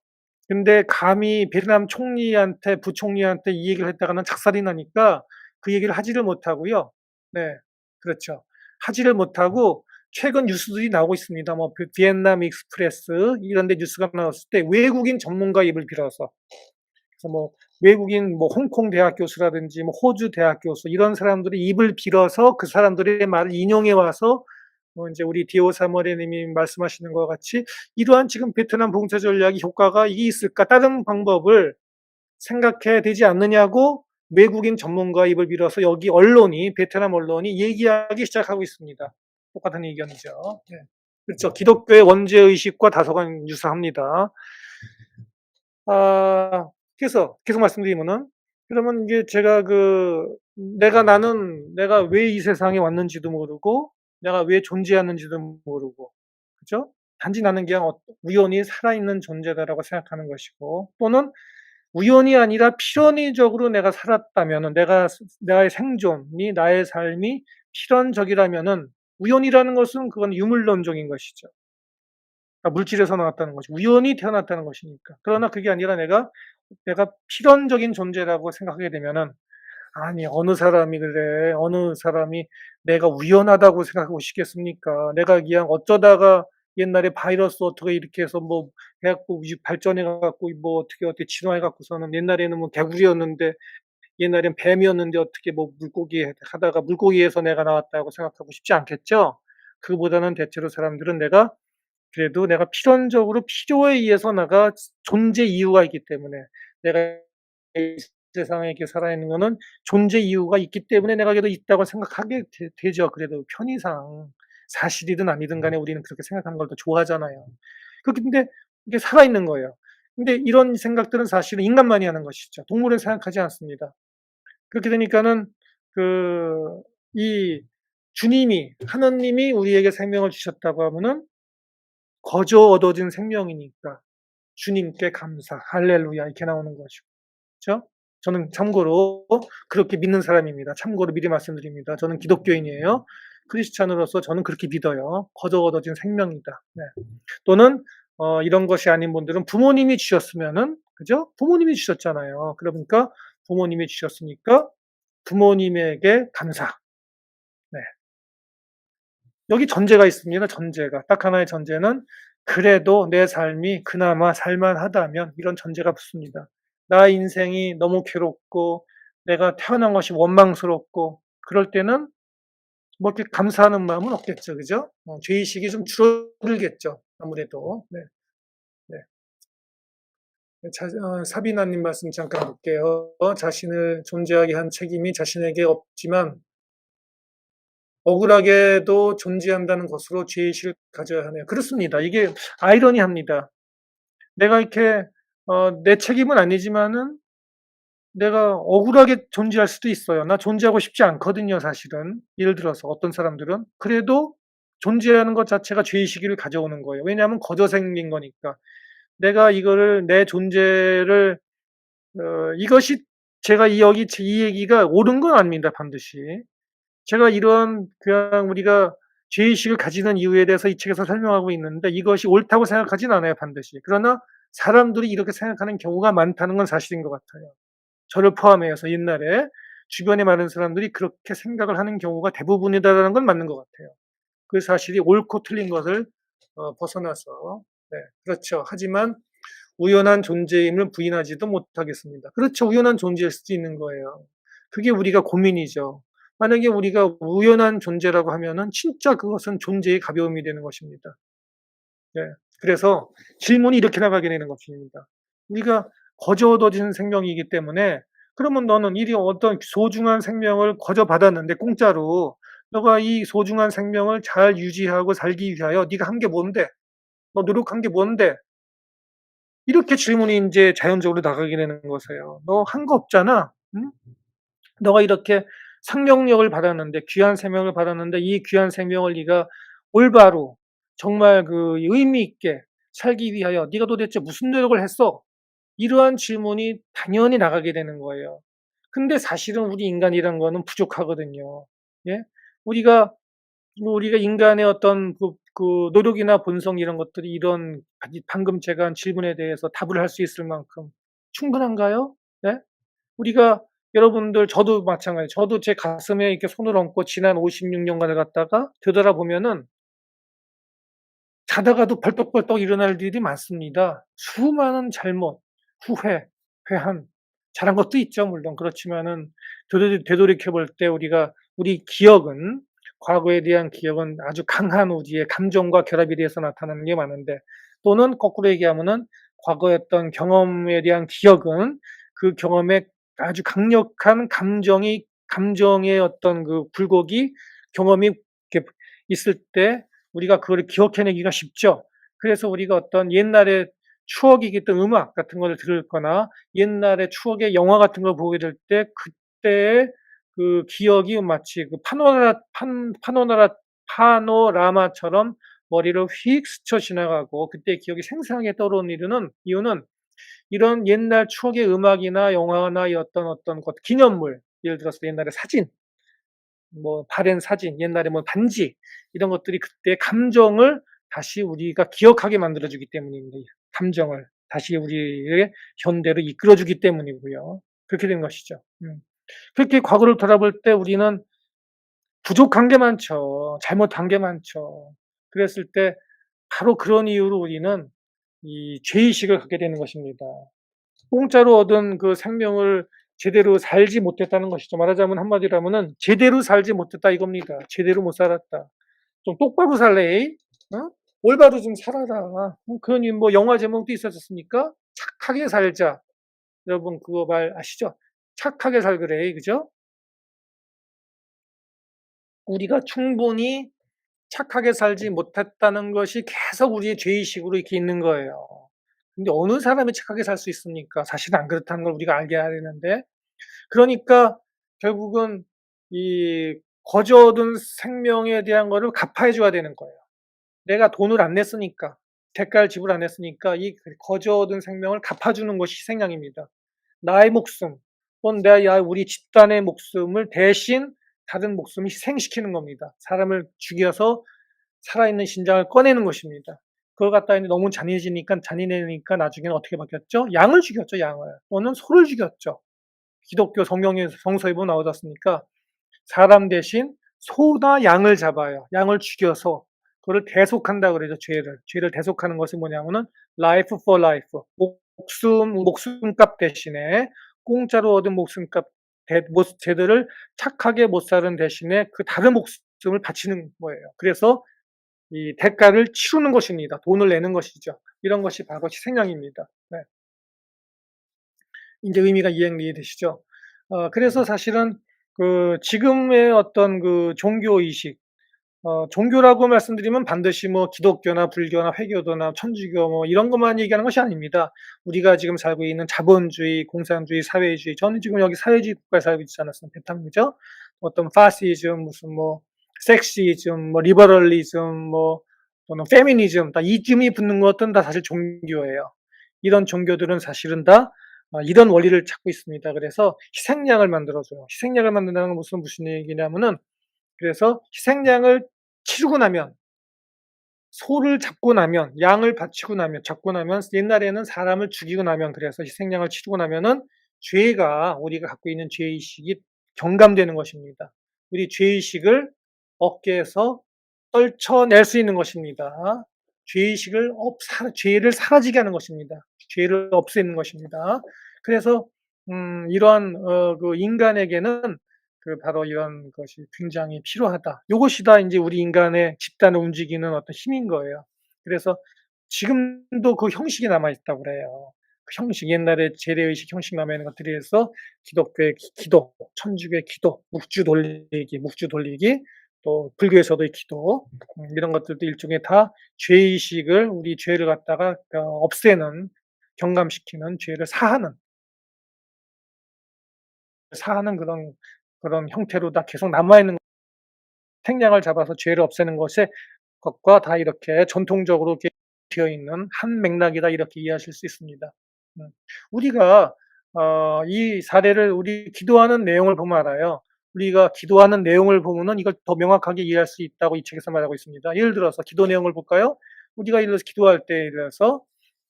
근데 감히 베트남 총리한테 부총리한테 이 얘기를 했다가는 작살이 나니까 그 얘기를 하지를 못하고요. 네. 그렇죠. 하지를 못하고 최근 뉴스들이 나오고 있습니다. 뭐 비엔남 익스프레스 이런 데 뉴스가 나왔을 때 외국인 전문가 입을 빌어서 그래서 뭐 외국인 뭐 홍콩 대학 교수라든지 뭐 호주 대학 교수 이런 사람들이 입을 빌어서 그 사람들의 말을 인용해 와서 뭐 이제 우리 디오 사모레님이 말씀하시는 것 같이 이러한 지금 베트남 봉쇄 전략이 효과가 이게 있을까? 다른 방법을 생각해야 되지 않느냐고 외국인 전문가 입을 빌어서 여기 언론이 베트남 언론이 얘기하기 시작하고 있습니다. 똑같은 의견이죠. 네. 그렇죠. 기독교의 원죄 의식과 다소간 유사합니다. 그래서 계속 말씀드리면은 그러면 이게 제가 내가 왜 이 세상에 왔는지도 모르고 내가 왜 존재하는지도 모르고 그죠? 단지 나는 그냥 우연히 살아있는 존재다라고 생각하는 것이고 또는 우연이 아니라 필연적으로 내가 살았다면은 나의 생존이 나의 삶이 필연적이라면은 우연이라는 것은 그건 유물론적인 것이죠. 물질에서 나왔다는 것이 우연히 태어났다는 것이니까. 그러나 그게 아니라 내가 필연적인 존재라고 생각하게 되면은 아니 어느 사람이 내가 우연하다고 생각하고 싶겠습니까? 내가 그냥 어쩌다가 옛날에 바이러스 어떻게 이렇게 해서 뭐 해갖고 발전해 갖고 뭐 어떻게 진화해 갖고서는 옛날에는 뭐 개구리였는데 옛날엔 뱀이었는데 어떻게 뭐 물고기 하다가 물고기에서 내가 나왔다고 생각하고 싶지 않겠죠? 그보다는 대체로 사람들은 그래도 내가 필연적으로 필요에 의해서 내가 존재 이유가 있기 때문에 내가 이 세상에 이렇게 살아있는 거는 존재 이유가 있기 때문에 내가 그래도 있다고 생각하게 되죠. 그래도 편의상 사실이든 아니든 간에 우리는 그렇게 생각하는 걸 더 좋아하잖아요. 근데 이게 살아있는 거예요. 근데 이런 생각들은 사실은 인간만이 하는 것이죠. 동물은 생각하지 않습니다. 그렇게 되니까는 그 이 하느님이 우리에게 생명을 주셨다고 하면은 거저 얻어진 생명이니까 주님께 감사, 할렐루야 이렇게 나오는 거죠. 그렇죠? 저는 참고로 그렇게 믿는 사람입니다. 참고로 미리 말씀드립니다. 저는 기독교인이에요. 크리스찬으로서 저는 그렇게 믿어요. 거저 얻어진 생명이다. 네. 또는 이런 것이 아닌 분들은 부모님이 주셨으면은 그죠? 부모님이 주셨잖아요. 그러니까 부모님이 주셨으니까 부모님에게 감사. 네. 여기 전제가 있습니다. 전제가. 딱 하나의 전제는 그래도 내 삶이 그나마 살만하다면 이런 전제가 붙습니다. 나 인생이 너무 괴롭고 내가 태어난 것이 원망스럽고 그럴 때는 뭐 이렇게 감사하는 마음은 없겠죠. 그죠? 죄의식이 좀 줄어들겠죠. 아무래도. 네. 네. 사비나님 말씀 잠깐 볼게요. 자신을 존재하게 한 책임이 자신에게 없지만 억울하게도 존재한다는 것으로 죄의식을 가져야 하네요. 그렇습니다. 이게 아이러니합니다. 내가 이렇게 내 책임은 아니지만은 내가 억울하게 존재할 수도 있어요. 나 존재하고 싶지 않거든요, 사실은. 예를 들어서 어떤 사람들은. 그래도 존재하는 것 자체가 죄의식을 가져오는 거예요. 왜냐하면 거저 생긴 거니까. 내가 이거를 내 존재를 이것이 제가 여기 이 얘기가 옳은 건 아닙니다, 반드시. 제가 이런 그냥 우리가 죄의식을 가지는 이유에 대해서 이 책에서 설명하고 있는데 이것이 옳다고 생각하진 않아요, 반드시. 그러나 사람들이 이렇게 생각하는 경우가 많다는 건 사실인 것 같아요. 저를 포함해서 옛날에 주변에 많은 사람들이 그렇게 생각을 하는 경우가 대부분이다라는 건 맞는 것 같아요. 그 사실이 옳고 틀린 것을 벗어나서 네, 그렇죠. 하지만 우연한 존재임을 부인하지도 못하겠습니다. 그렇죠. 우연한 존재일 수도 있는 거예요. 그게 우리가 고민이죠. 만약에 우리가 우연한 존재라고 하면은 진짜 그것은 존재의 가벼움이 되는 것입니다. 네. 그래서 질문이 이렇게 나가게 되는 것입니다. 우리가 거저 얻어진 생명이기 때문에 그러면 너는 이리 어떤 소중한 생명을 거저 받았는데 공짜로 너가 이 소중한 생명을 잘 유지하고 살기 위하여 네가 한 게 뭔데? 너 노력한 게 뭔데? 이렇게 질문이 이제 자연적으로 나가게 되는 거세요. 너 한 거 없잖아. 응? 너가 이렇게 생명력을 받았는데 귀한 생명을 받았는데 이 귀한 생명을 네가 올바로 정말 그 의미 있게 살기 위하여 네가 도대체 무슨 노력을 했어? 이러한 질문이 당연히 나가게 되는 거예요. 근데 사실은 우리 인간이란 거는 부족하거든요. 예? 우리가 우리가 인간의 어떤 그 노력이나 본성 이런 것들이 이런 방금 제가 한 질문에 대해서 답을 할 수 있을 만큼 충분한가요? 네? 우리가 여러분들 저도 마찬가지. 저도 제 가슴에 이렇게 손을 얹고 지난 56년간을 갖다가 되돌아보면은 자다가도 벌떡벌떡 일어날 일이 많습니다. 수많은 잘못, 후회, 회한, 잘한 것도 있죠, 물론. 그렇지만은 되돌이켜 볼 때 우리 기억은 과거에 대한 기억은 아주 강한 우리의 감정과 결합이 돼서 나타나는 게 많은데 또는 거꾸로 얘기하면은 과거의 어떤 경험에 대한 기억은 그 경험에 아주 강력한 감정의 어떤 그 굴곡이 경험이 이렇게 있을 때 우리가 그거를 기억해내기가 쉽죠. 그래서 우리가 어떤 옛날의 추억이 gis던 음악 같은 거를 들거나 옛날의 추억의 영화 같은 걸 보게 될 때 그때의 그 기억이 마치 그 파노라마처럼 머리를 휙 스쳐 지나가고 그때의 기억이 생생하게 떠오르는 이유는 이런 옛날 추억의 음악이나 영화나 이 어떤 것 기념물 예를 들어서 옛날에 사진 뭐 바랜 사진, 옛날에 뭐 반지 이런 것들이 그때의 감정을 다시 우리가 기억하게 만들어 주기 때문입니다. 감정을 다시 우리의 현대로 이끌어 주기 때문이고요. 그렇게 된 것이죠. 그렇게 과거를 돌아볼 때 우리는 부족한 게 많죠. 잘못한 게 많죠. 그랬을 때 바로 그런 이유로 우리는 이 죄의식을 갖게 되는 것입니다. 공짜로 얻은 그 생명을 제대로 살지 못했다는 것이죠. 말하자면 한마디로 하면은 제대로 살지 못했다 이겁니다. 제대로 못 살았다. 좀 똑바로 살래. 어? 올바로 좀 살아라. 그러니 뭐 영화 제목도 있었습니까? 착하게 살자. 여러분 그거 말 아시죠? 착하게 살그래. 그죠? 우리가 충분히 착하게 살지 못했다는 것이 계속 우리의 죄의식으로 이렇게 있는 거예요. 근데 어느 사람이 착하게 살 수 있습니까? 사실은 안 그렇다는 걸 우리가 알게 해야 되는데 그러니까 결국은 이 거저 얻은 생명에 대한 거를 갚아해 줘야 되는 거예요. 내가 돈을 안 냈으니까, 대가를 지불 안 했으니까 이 거저 얻은 생명을 갚아주는 것이 희생양입니다. 나의 목숨, 또는 우리 집단의 목숨을 대신 다른 목숨을 희생시키는 겁니다. 사람을 죽여서 살아있는 신장을 꺼내는 것입니다. 그걸 갖다 이제 너무 잔인해지니까 나중에는 어떻게 바뀌었죠? 양을 죽였죠, 양을. 또는 소를 죽였죠. 기독교 성경에 성서에 보면 나오지 않습니까? 사람 대신 소나 양을 잡아요. 양을 죽여서 그거를 대속한다 그러죠. 죄를 대속하는 것이 뭐냐면은 life for life. 목숨값 대신에 공짜로 얻은 목숨값 제도를 착하게 못 사는 대신에 그 다른 목숨을 바치는 거예요. 그래서 이 대가를 치르는 것입니다. 돈을 내는 것이죠. 이런 것이 바로 희생양입니다. 네. 이제 의미가 이해되시죠? 그래서 사실은 그 지금의 어떤 그 종교의식, 종교라고 말씀드리면 반드시 뭐 기독교나 불교나 회교도나 천주교 뭐 이런 것만 얘기하는 것이 아닙니다. 우리가 지금 살고 있는 자본주의, 공산주의, 사회주의, 저는 지금 여기 사회주의 국가에 살고 있지 않았습니까? 베트남이죠? 어떤 파시즘, 무슨 뭐 섹시즘, 뭐 리버럴리즘, 뭐 또는 페미니즘, 다 이쯤이 붙는 것들은 다 사실 종교예요. 이런 종교들은 사실은 다 이런 원리를 찾고 있습니다. 그래서 희생양을 만들어줘요. 희생양을 만든다는 건 무슨 얘기냐면은 그래서 희생양을 치르고 나면 소를 잡고 나면 양을 바치고 나면 잡고 나면 옛날에는 사람을 죽이고 나면 그래서 희생양을 치르고 나면은 죄가 우리가 갖고 있는 죄의식이 경감되는 것입니다. 우리 죄의식을 어깨에서 떨쳐낼 수 있는 것입니다. 죄를 사라지게 하는 것입니다. 죄를 없애는 것입니다. 그래서 이러한 그 인간에게는 그 바로 이런 것이 굉장히 필요하다. 요것이 다 인제 우리 인간의 집단을 움직이는 어떤 힘인 거예요. 그래서 지금도 그 형식이 남아 있다고 그래요. 그 형식 옛날에 재래의식 형식 남아 있는 것들에 의해서 기독교의 기도, 천주교의 기도, 묵주 돌리기, 또 불교에서도의 기도 이런 것들도 일종의 다 죄의식을 우리 죄를 갖다가 없애는 경감시키는 죄를 사하는 사하는 그런 형태로 다 계속 남아 있는 생량을 잡아서 죄를 없애는 것에 것과 다 이렇게 전통적으로 이렇게 되어 있는 한 맥락이다 이렇게 이해하실 수 있습니다. 음. 우리가 이 사례를 우리 기도하는 내용을 보면 알아요. 우리가 기도하는 내용을 보면은 이걸 더 명확하게 이해할 수 있다고 이 책에서 말하고 있습니다. 예를 들어서 기도 내용을 볼까요? 우리가 예를 들어서 기도할 때 예를 들어서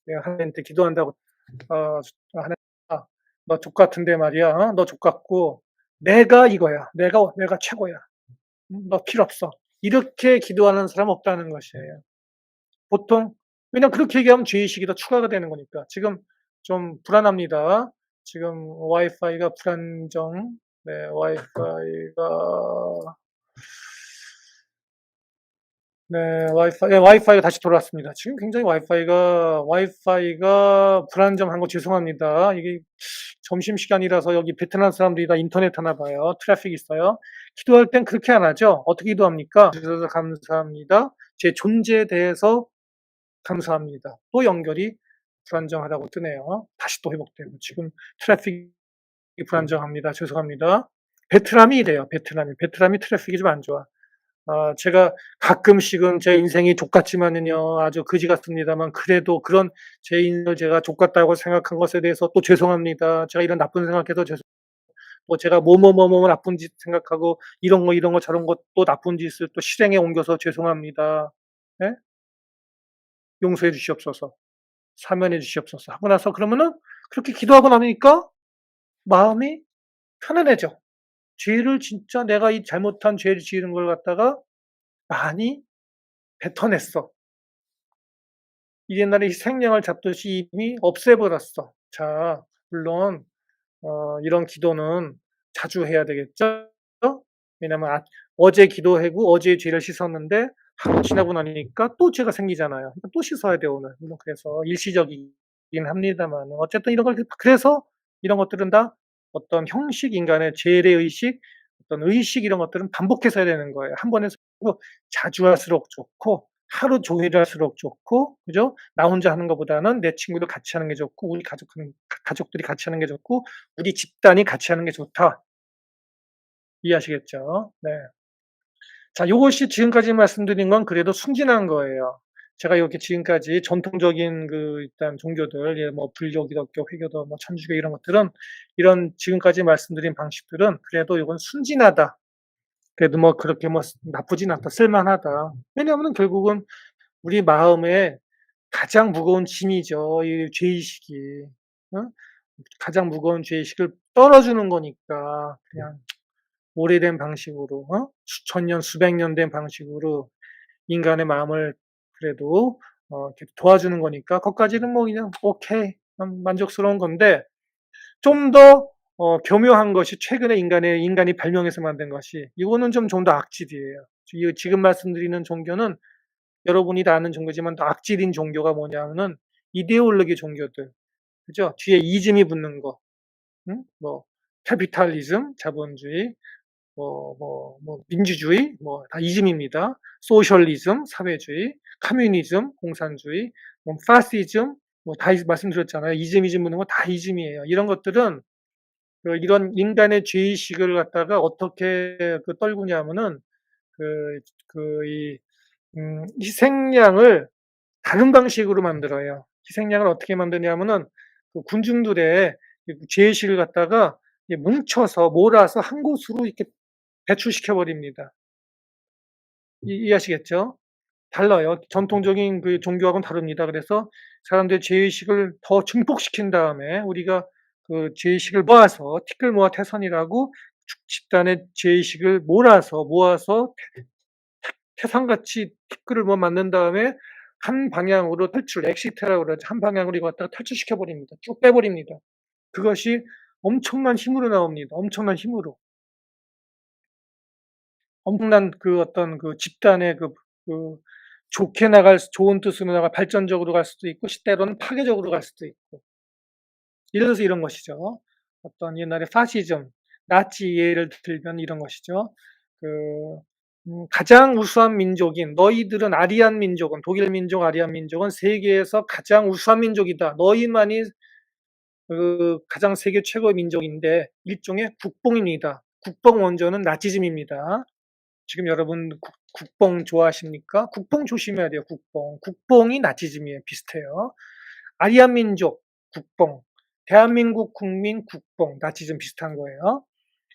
내가 하나님한테 기도한다고 하나님 너 족같은데 말이야. 너 족같고 내가 이거야. 내가 최고야. 너 필요 없어. 이렇게 기도하는 사람 없다는 것이에요. 보통 왜냐면 그렇게 얘기하면 죄의식이 더 추가가 되는 거니까. 지금 좀 불안합니다. 지금 와이파이가 불안정. 네, 와이파이가 다시 돌아왔습니다. 지금 굉장히 와이파이가 불안정한 거 죄송합니다. 이게 점심시간이라서 여기 베트남 사람들이 다 인터넷 하나 봐요. 트래픽 있어요. 기도할 땐 그렇게 안 하죠. 어떻게 기도합니까? 주셔서 감사합니다. 제 존재에 대해서 감사합니다. 또 연결이 불안정하다고 뜨네요. 다시 또 회복되고 지금 트래픽이 불안정합니다. 죄송합니다. 베트남이 이래요. 베트남이 트래픽이 좀 안 좋아. 제가 가끔씩은 제 인생이 족같지만은요, 아주 그지 같습니다만, 그래도 그런 제 인생을 제가 족같다고 생각한 것에 대해서 또 죄송합니다. 제가 이런 나쁜 생각해서 또 제가 뭐뭐뭐뭐 나쁜 짓 생각하고, 이런 거 저런 것 또 나쁜 짓을 또 실행에 옮겨서 죄송합니다. 예? 용서해 주시옵소서. 사면해 주시옵소서. 하고 나서 그러면은 그렇게 기도하고 나니까 마음이 편안해져. 죄를 진짜 내가 이 잘못한 죄를 지은 걸 갖다가 많이 뱉어냈어. 옛날에 생명을 잡듯이 이미 없애버렸어. 자, 물론 이런 기도는 자주 해야 되겠죠? 왜냐면 어제 기도하고 어제의 죄를 씻었는데 하루 지나고 나니까 또 죄가 생기잖아요. 그러니까 또 씻어야 돼 오늘. 물론 그래서 일시적이긴 합니다만 어쨌든 이런 걸 그래서 이런 것들은 다 어떤 형식 인간의 죄의식, 어떤 의식 이런 것들은 반복해서 해야 되는 거예요. 한 번에 자주 할수록 좋고 하루 종일 할수록 좋고 그죠? 나 혼자 하는 것보다는 내 친구들 같이 하는 게 좋고 우리 가족들이 같이 하는 게 좋고 우리 집단이 같이 하는 게 좋다. 이해하시겠죠? 네. 자, 요것이 지금까지 말씀드린 건 그래도 순진한 거예요. 제가 이렇게 지금까지 전통적인 일단 종교들, 예, 뭐 불교, 기독교, 회교도, 뭐 천주교 이런 것들은 이런 지금까지 말씀드린 방식들은 그래도 이건 순진하다. 그래도 뭐 그렇게 뭐 나쁘진 않다, 쓸만하다. 왜냐하면 결국은 우리 마음에 가장 무거운 짐이죠. 이 죄의식이. 어? 가장 무거운 죄의식을 떨어주는 거니까 그냥 오래된 방식으로 수천 년, 수백 년 된 방식으로 인간의 마음을 그래도 이렇게 도와주는 거니까 거기까지는 뭐 그냥 오케이 만족스러운 건데 좀 더 교묘한 것이 최근에 인간이 발명해서 만든 것이 이거는 좀 더 악질이에요. 지금 말씀드리는 종교는 여러분이 다 아는 종교지만 더 악질인 종교가 뭐냐면은 이데올로기 종교들. 그죠? 뒤에 이즘이 붙는 거. 응? 뭐 캐피탈리즘, 자본주의, 민주주의, 뭐 다 이즘입니다. 소셜리즘, 사회주의, 커뮤니즘, 공산주의, 뭐 파시즘, 뭐 다 말씀드렸잖아요. 이즘 붙는 거 다 이즘이에요. 이런 것들은 이런 인간의 죄의식을 갖다가 어떻게 떨구냐면은 그, 희생양을 다른 방식으로 만들어요. 희생양을 어떻게 만드냐면은 군중들의 죄의식을 갖다가 뭉쳐서 몰아서 한 곳으로 이렇게 배출시켜 버립니다. 이해하시겠죠? 달라요. 전통적인 종교하고는 다릅니다. 그래서 사람들의 죄의식을 더 증폭시킨 다음에 우리가 죄의식을 모아서 티끌 모아 태산이라고 집단의 죄의식을 모아서 태산같이 티끌을 만든 다음에 한 방향으로 엑시트라고 그러죠. 한 방향으로 이거 갖다가 탈출시켜 버립니다. 쭉 빼버립니다. 그것이 엄청난 힘으로 나옵니다. 엄청난 힘으로. 엄청난 어떤 집단의 좋은 뜻으로 나갈 발전적으로 갈 수도 있고, 때로는 파괴적으로 갈 수도 있고. 예를 들어서 이런 것이죠. 어떤 옛날에 파시즘, 나치 예를 들면 이런 것이죠. 가장 우수한 민족인 너희들은 아리안 민족은 독일 민족, 아리안 민족은 세계에서 가장 우수한 민족이다. 너희만이 가장 세계 최고의 민족인데 일종의 국뽕입니다. 국뽕 원조는 나치즘입니다. 지금 여러분 국뽕 좋아하십니까? 국뽕 조심해야 돼요. 국뽕. 국뽕이 나치즘이에요. 비슷해요. 아리안 민족 국뽕, 대한민국 국민 국뽕, 나치즘 비슷한 거예요.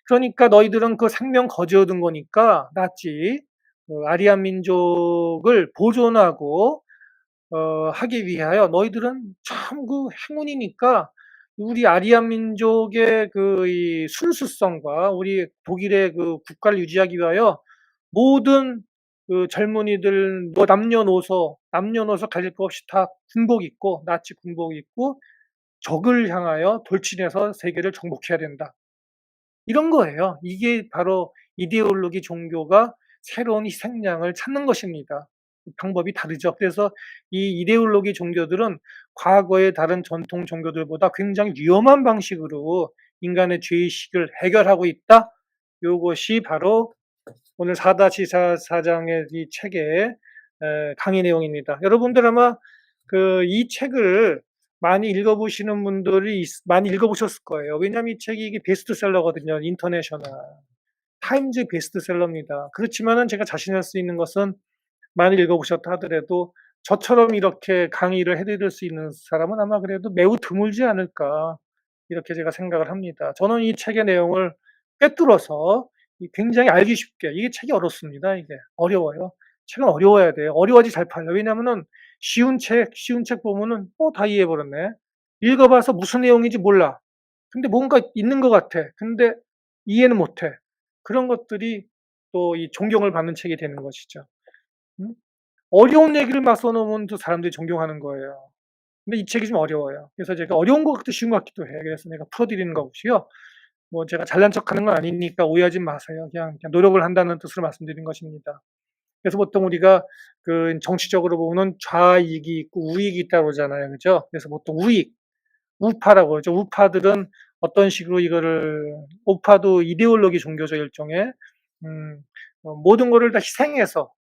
그러니까 너희들은 그 생명 거지 얻은 거니까 나치 아리안 민족을 보존하고 하기 위하여 너희들은 참 그 행운이니까 우리 아리안 민족의 그 이 순수성과 우리 독일의 그 국가를 유지하기 위하여 모든 그 젊은이들 뭐 남녀노소 가릴 것 없이 다 군복 입고 나치 군복 입고 적을 향하여 돌진해서 세계를 정복해야 된다. 이런 거예요. 이게 바로 이데올로기 종교가 새로운 희생양을 찾는 것입니다. 방법이 다르죠. 그래서 이 이데올로기 종교들은 과거의 다른 전통 종교들보다 굉장히 위험한 방식으로 인간의 죄의식을 해결하고 있다. 요것이 바로 오늘 사다시사장의 이 책의 강의 내용입니다. 여러분들 아마 이 책을 많이 읽어보시는 분들이 많이 읽어보셨을 거예요. 왜냐하면 이 책이 이게 베스트셀러거든요. 인터내셔널 타임즈 베스트셀러입니다. 그렇지만은 제가 자신할 수 있는 것은 많이 읽어보셨다 하더라도 저처럼 이렇게 강의를 해드릴 수 있는 사람은 아마 그래도 매우 드물지 않을까 이렇게 제가 생각을 합니다. 저는 이 책의 내용을 꿰뚫어서 굉장히 알기 쉽게 이게 책이 어렵습니다. 이게 어려워요. 책은 어려워야 돼요. 어려워야지 잘 팔려요. 왜냐하면은 쉬운 책 보면은 다 이해해버렸네. 읽어봐서 무슨 내용인지 몰라. 근데 뭔가 있는 것 같아. 근데 이해는 못해. 그런 것들이 또 이 존경을 받는 책이 되는 것이죠. 음? 어려운 얘기를 막 써놓으면 또 사람들이 존경하는 거예요. 근데 이 책이 좀 어려워요. 그래서 제가 어려운 것 같기도 쉬운 것 같기도 해. 그래서 내가 풀어드리는 거고요. 뭐 제가 잘난 척하는 건 아니니까 오해하지 마세요. 그냥 노력을 한다는 뜻으로 말씀드린 것입니다. 그래서 보통 우리가 그 정치적으로 보면 좌익이 있고 우익이 있다고 그러잖아요. 그죠? 그래서 보통 우파라고 그러죠. 우파들은 어떤 식으로 우파도 이데올로기 종교죠, 일종의. 음, 모든 것을 다 희생해서,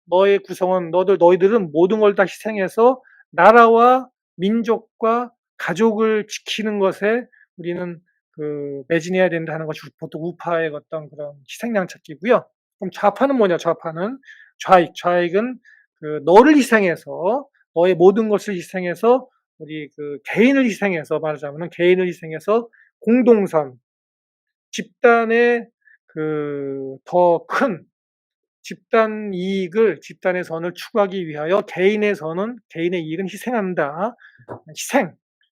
너희들은 모든 걸 다 희생해서 나라와 민족과 가족을 지키는 것에 우리는 매진해야 된다 하는 것이 보통 우파의 어떤 그런 희생양 찾기고요. 그럼 좌파는 뭐냐, 좌익은 너를 희생해서, 너의 모든 것을 희생해서 우리 개인을 희생해서 말하자면 개인을 희생해서 공동선, 집단의 더 큰 집단의 선을 추구하기 위하여 개인의 이익은 희생한다.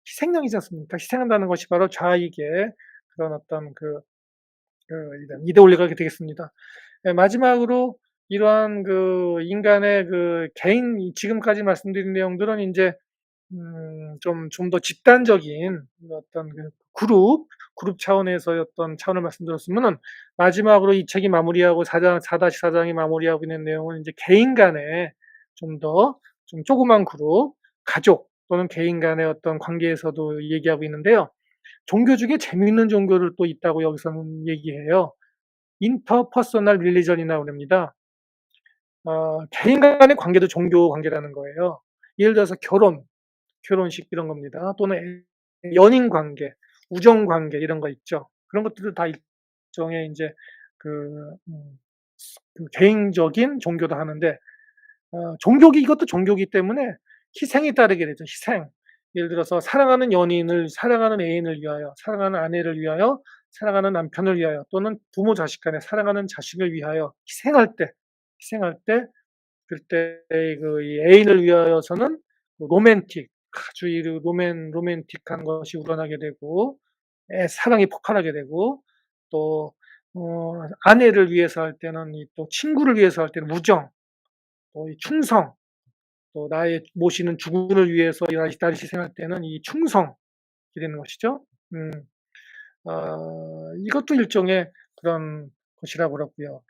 희생령이지 않습니까? 희생한다는 것이 바로 좌익의 그런 어떤 이런 이데올리가 되겠습니다. 마지막으로 이러한 인간의 지금까지 말씀드린 내용들은 이제 좀 더 집단적인 어떤 그룹 차원에서의 어떤 차원을 말씀드렸으면은 마지막으로 이 책이 마무리하고 4-4장이 마무리하고 있는 내용은 이제 개인 간의 좀 조그만 그룹, 가족 또는 개인 간의 어떤 관계에서도 얘기하고 있는데요. 종교 중에 재미있는 종교를 또 있다고 여기서는 얘기해요. 인터퍼서널 릴리전이라고 그럽니다. 개인 간의 관계도 종교 관계라는 거예요. 예를 들어서 결혼식 이런 겁니다. 또는 연인 관계, 우정 관계 이런 거 있죠. 그런 것들도 다 일종의 이제 개인적인 종교도 하는데 이것도 종교기 때문에 희생이 따르게 되죠. 희생. 예를 들어서 사랑하는 애인을 위하여, 사랑하는 아내를 위하여, 사랑하는 남편을 위하여, 또는 부모 자식 간에 사랑하는 자식을 위하여 희생할 때 그때 이 애인을 위하여서는 아주 로맨틱한 것이 우러나게 되고 사랑이 폭발하게 되고 또 아내를 위해서 할 때는 또 친구를 위해서 할 때는 우정, 또 이 충성, 또 나의 모시는 주군을 위해서 나를 희생할 때는 이 충성이 되는 것이죠. 음, 이것도 일종의 그런 것이라고 그러고요.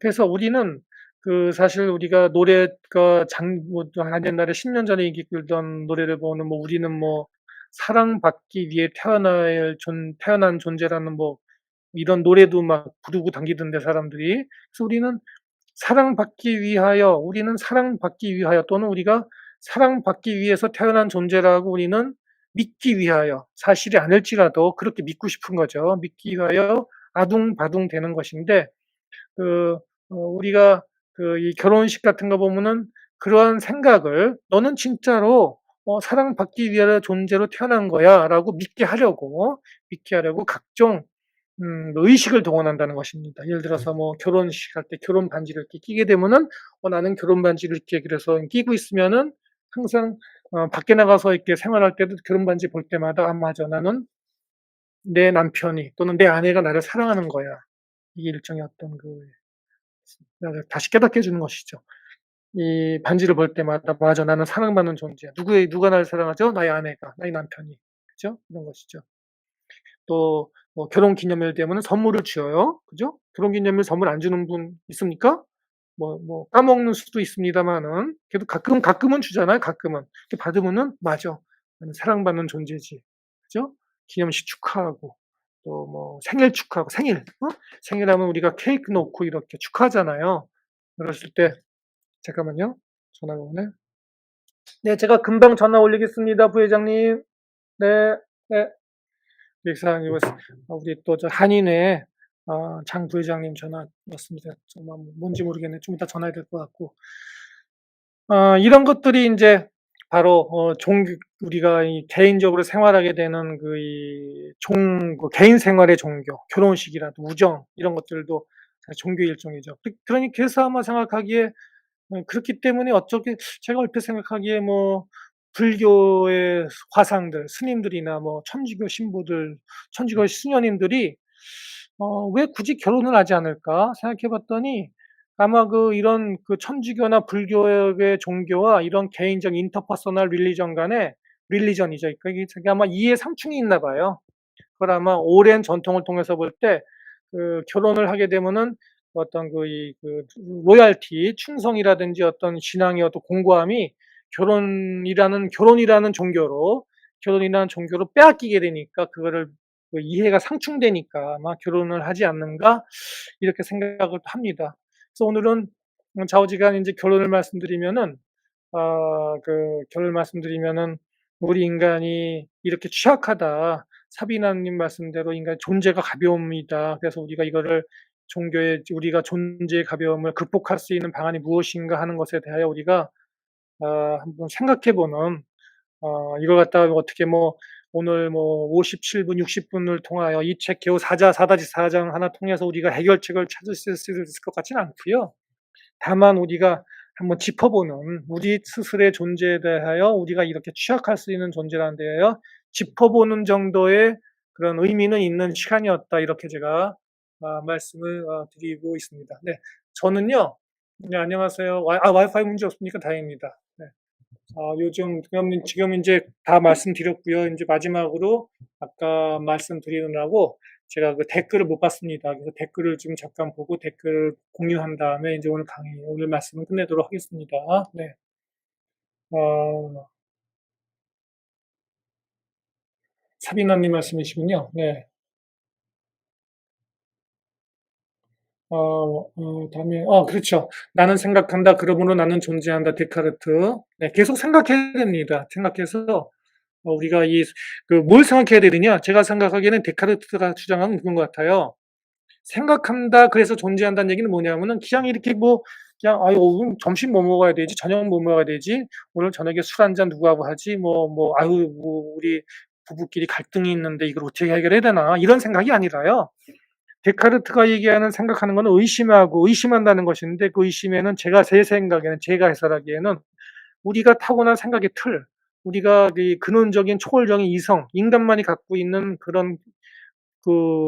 그래서 우리는 사실 우리가 노래가 한 옛날에 10년 전에 인기 끌던 노래를 보면 우리는 사랑받기 위해 태어난 존재라는 이런 노래도 막 부르고 당기던데 사람들이. 그래서 우리는 사랑받기 위하여 또는 우리가 사랑받기 위해서 태어난 존재라고 우리는 믿기 위하여 사실이 아닐지라도 그렇게 믿고 싶은 거죠. 믿기 위하여 아둥바둥 되는 것인데 그 우리가 이 결혼식 같은 거 보면은 그러한 생각을 '너는 진짜로 사랑받기 위한 존재로 태어난 거야.'라고 믿게 하려고 각종 의식을 동원한다는 것입니다. 예를 들어서 뭐 결혼식 할 때 결혼 반지를 이렇게 끼게 되면은 '나는 결혼 반지를 이렇게 그래서 끼고 있으면은 항상 밖에 나가서 이렇게 생활할 때도 결혼 반지 볼 때마다 '아 맞아. 나는 내 남편이 또는 내 아내가 나를 사랑하는 거야.' 이게 일종의 어떤 나를 다시 깨닫게 해 주는 것이죠. 이 반지를 볼 때마다 '맞아. 나는 사랑받는 존재야. 누가 나를 사랑하죠? 나의 아내가, 나의 남편이.' 그죠? 이런 것이죠. 또 뭐 결혼 기념일 되면은 선물을 줘요. 그죠? 결혼 기념일 선물 안 주는 분 있습니까? 까먹는 수도 있습니다마는 그래도 가끔은 주잖아요, 가끔은. 이렇게 받으면은 '맞아. 나는 사랑받는 존재지.' 그죠? 기념식 축하하고 또 뭐 생일 축하하고 생일하면 우리가 케이크 놓고 이렇게 축하하잖아요. 그랬을 때 잠깐만요. 전화가 오네. 네, 제가 금방 전화 올리겠습니다, 부회장님. 네. 네. 일상 이거 우리 또 저 한인회 장 부회장님 전화 왔습니다. 정말 뭔지 모르겠네. 좀 이따 전화해야 될 것 같고. 이런 것들이 인제 바로 종교 우리가 이 개인적으로 생활하게 되는 개인 생활의 종교, 결혼식이라도 우정 이런 것들도 다 종교의 일종이죠. 그래서 아마 생각하기에 그렇기 때문에 어쩌게 제가 얼핏 생각하기에 뭐 불교의 화상들, 스님들이나 뭐 천주교 신부들, 천주교 수녀님들이 '왜 굳이 결혼을 하지 않을까?' 생각해 봤더니 아마 이런 천주교나 불교의 종교와 이런 개인적 인터퍼스널 릴리전 간의 릴리전이죠. 그러니까 이게 아마 이해상충이 있나 봐요. 그걸 아마 오랜 전통을 통해서 볼 때 결혼을 하게 되면은 어떤 로열티, 충성이라든지 어떤 신앙의 어떤 공고함이 결혼이라는 종교로 빼앗기게 되니까 그거를 이해가 상충되니까 아마 '결혼을 하지 않는가?' 이렇게 생각을 합니다. 그래서 오늘은 좌우지간 인제 결론을 말씀드리면은 "우리 인간이 이렇게 취약하다. 사비나님 말씀대로 인간의 존재가 가벼움이다. 그래서 우리가 이거를 우리가 존재의 가벼움을 극복할 수 있는 방안이 무엇인가 하는 것에 대하여 우리가 한번 생각해 보는 이걸 갖다가 어떻게 뭐 오늘 뭐 57 분, 60 분을 통하여 이 책 겨우 사다지 4장 하나 통해서 우리가 해결책을 찾을 수 있을 것 같지는 않고요. 다만 우리가 한번 짚어보는 우리 스스로의 존재에 대하여 우리가 이렇게 취약할 수 있는 존재라는 데 대하여 짚어보는 정도의 그런 의미는 있는 시간이었다. 이렇게 제가 말씀을 드리고 있습니다. 네. 저는요. 네, 안녕하세요. 와이파이 문제 없으니까 다행입니다. 네. 요즘 지금 인제 다 말씀드렸고요. 인제 마지막으로 아까 말씀드리느라고 제가 댓글을 못 봤습니다. 그래서 댓글을 좀 잠깐 보고 댓글 공유한 다음에 인제 오늘 말씀을 끝내도록 하겠습니다. 네. 어 사비나 님 말씀이시군요. 네. 다음에 그렇죠. '나는 생각한다. 그러므로 나는 존재한다.' 데카르트. 네, 계속 생각해야 됩니다. 생각해서 우리가 뭘 생각해야 되느냐? 제가 생각하기에는 데카르트가 주장한 그런 것 같아요. 생각한다 그래서 존재한다는 얘기는 뭐냐면은 그냥 이렇게 그냥 '아유 오늘 점심 뭐 먹어야 되지? 저녁 뭐 먹어야 되지? 오늘 저녁에 술 한 잔 누구하고 하지? 아유 우리 부부끼리 갈등이 있는데 이걸 어떻게 해결해야 되나?' 이런 생각이 아니라요. 데카르트가 얘기하는 생각하는 거는 의심하고 의심한다는 것인데 그 의심에는 제 생각에는 제가 해석하기에는 우리가 타고난 생각의 틀, 우리가 근원적인 초월적인 이성, 인간만이 갖고 있는 그런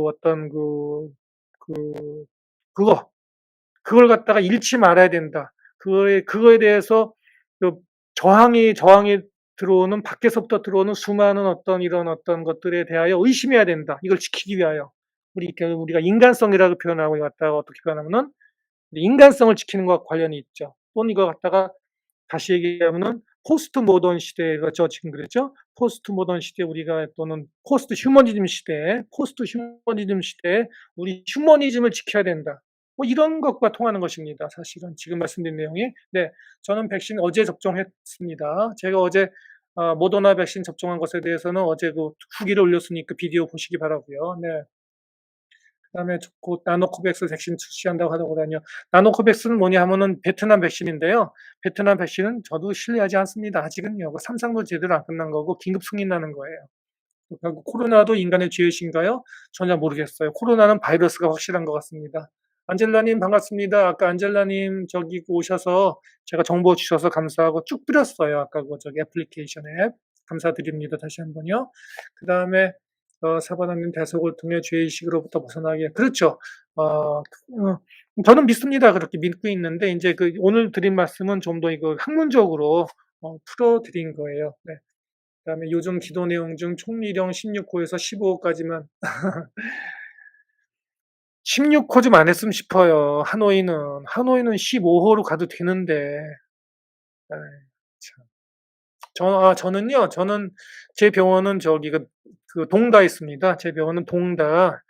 어떤 그 그거 그걸 갖다가 잃지 말아야 된다. 그거에 대해서 그 저항이 들어오는 밖에서부터 들어오는 수많은 어떤 이런 어떤 것들에 대하여 의심해야 된다. 이걸 지키기 위하여. 우리가 인간성이라고 표현하고 이걸 갖다가 어떻게 표현하면은 인간성을 지키는 것과 관련이 있죠. 또는 이걸 갖다가 다시 얘기하면은 포스트 모던 시대가 지금 그랬죠. 포스트 모던 시대 우리가 또는 포스트 휴머니즘 시대에 우리 휴머니즘을 지켜야 된다. 뭐 이런 것과 통하는 것입니다. 사실은 지금 말씀드린 내용이. 네. 저는 백신 어제 접종했습니다. 제가 어제 모더나 백신 접종한 것에 대해서는 어제 그 후기를 올렸으니 그 비디오 보시기 바라고요. 네. 그다음에 곧 나노코백스 백신 출시한다고 하더라고요. 나노코백스는 뭐냐 하면은 베트남 백신인데요. 베트남 백신은 저도 신뢰하지 않습니다. 아직은요. 그 3상도 제대로 안 끝난 거고 긴급 승인나는 거예요. 그리고 코로나도 인간의 죄이신가요? 전혀 모르겠어요. 코로나는 바이러스가 확실한 것 같습니다. 안젤라님 반갑습니다. 아까 안젤라님 저기 오셔서 제가 정보 주셔서 감사하고 쭉 뿌렸어요. 아까 그 저기 애플리케이션 앱. 감사드립니다. 다시 한번요. 그 다음에 사바나님 대속을 통해 죄의식으로부터 벗어나게. 그렇죠. 저는 믿습니다. 그렇게 믿고 있는데 이제 그 오늘 드린 말씀은 좀 더 이거 학문적으로 풀어드린 거예요. 네. 그다음에 요즘 기도 내용 중 총리령 16호에서 15호까지만 16호 좀 안 했으면 싶어요. 하노이는 15호로 가도 되는데. 아이, 참. 저는 제 병원은 저기 그 동다에 있습니다. 제 병원은 동다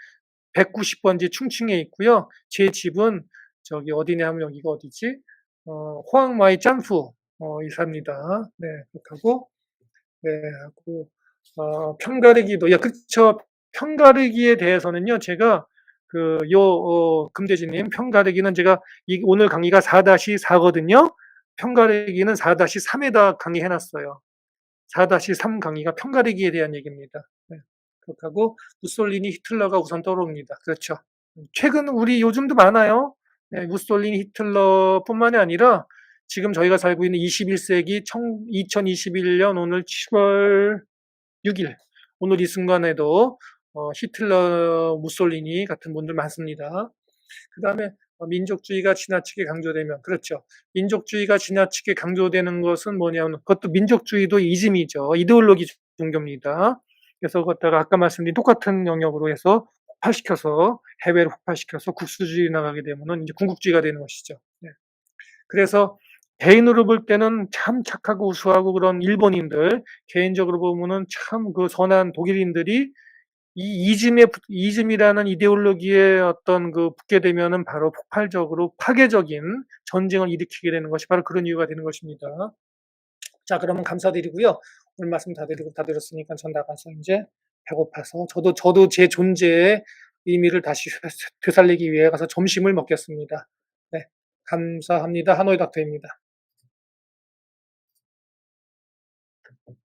190번지 충칭에 있고요. 제 집은 저기 어디냐 하면 여기가 어디지? 호앙마이 짬푸 이사입니다. 네, 그렇게 하고 네, 하고 편가르기도 그쵸. 편가르기에 대해서는요. 제가 금대지님 편가르기는 제가 오늘 강의가 4-4거든요. 편가르기는 4-3에다 강의해 놨어요. 4-3 강의가 편가르기에 대한 얘기입니다. 네. 그렇게 하고 무솔리니, 히틀러가 우선 떠오릅니다. 그렇죠. 최근 우리 요즘도 많아요. 네, 무솔리니, 히틀러뿐만이 아니라 지금 저희가 살고 있는 21세기 2021년 오늘 7월 6일 오늘 이 순간에도 히틀러, 무솔리니 같은 분들 많습니다. 그 다음에 민족주의가 지나치게 강조되면 그렇죠. 민족주의가 지나치게 강조되는 것은 뭐냐면 그것도 민족주의도 이즘이죠. 이데올로기 종교입니다. 그래서 그것다가 아까 말씀드린 똑같은 영역으로 해서 폭발시켜서 해외로 폭발시켜서 국수주의 나가게 되면은 이제 군국주의가 되는 것이죠. 네. 그래서 개인으로 볼 때는 참 착하고 우수하고 그런 일본인들, 개인적으로 보면은 참 그 선한 독일인들이 이 이즘이라는 이데올로기에 어떤 그 붙게 되면은 바로 폭발적으로 파괴적인 전쟁을 일으키게 되는 것이 바로 그런 이유가 되는 것입니다. 자, 그러면 감사드리고요. 오늘 말씀 다 드렸으니까 전 나가서 이제 배고파서 저도 제 존재의 의미를 다시 되살리기 위해 가서 점심을 먹겠습니다. 네, 감사합니다. 하노이 닥터입니다.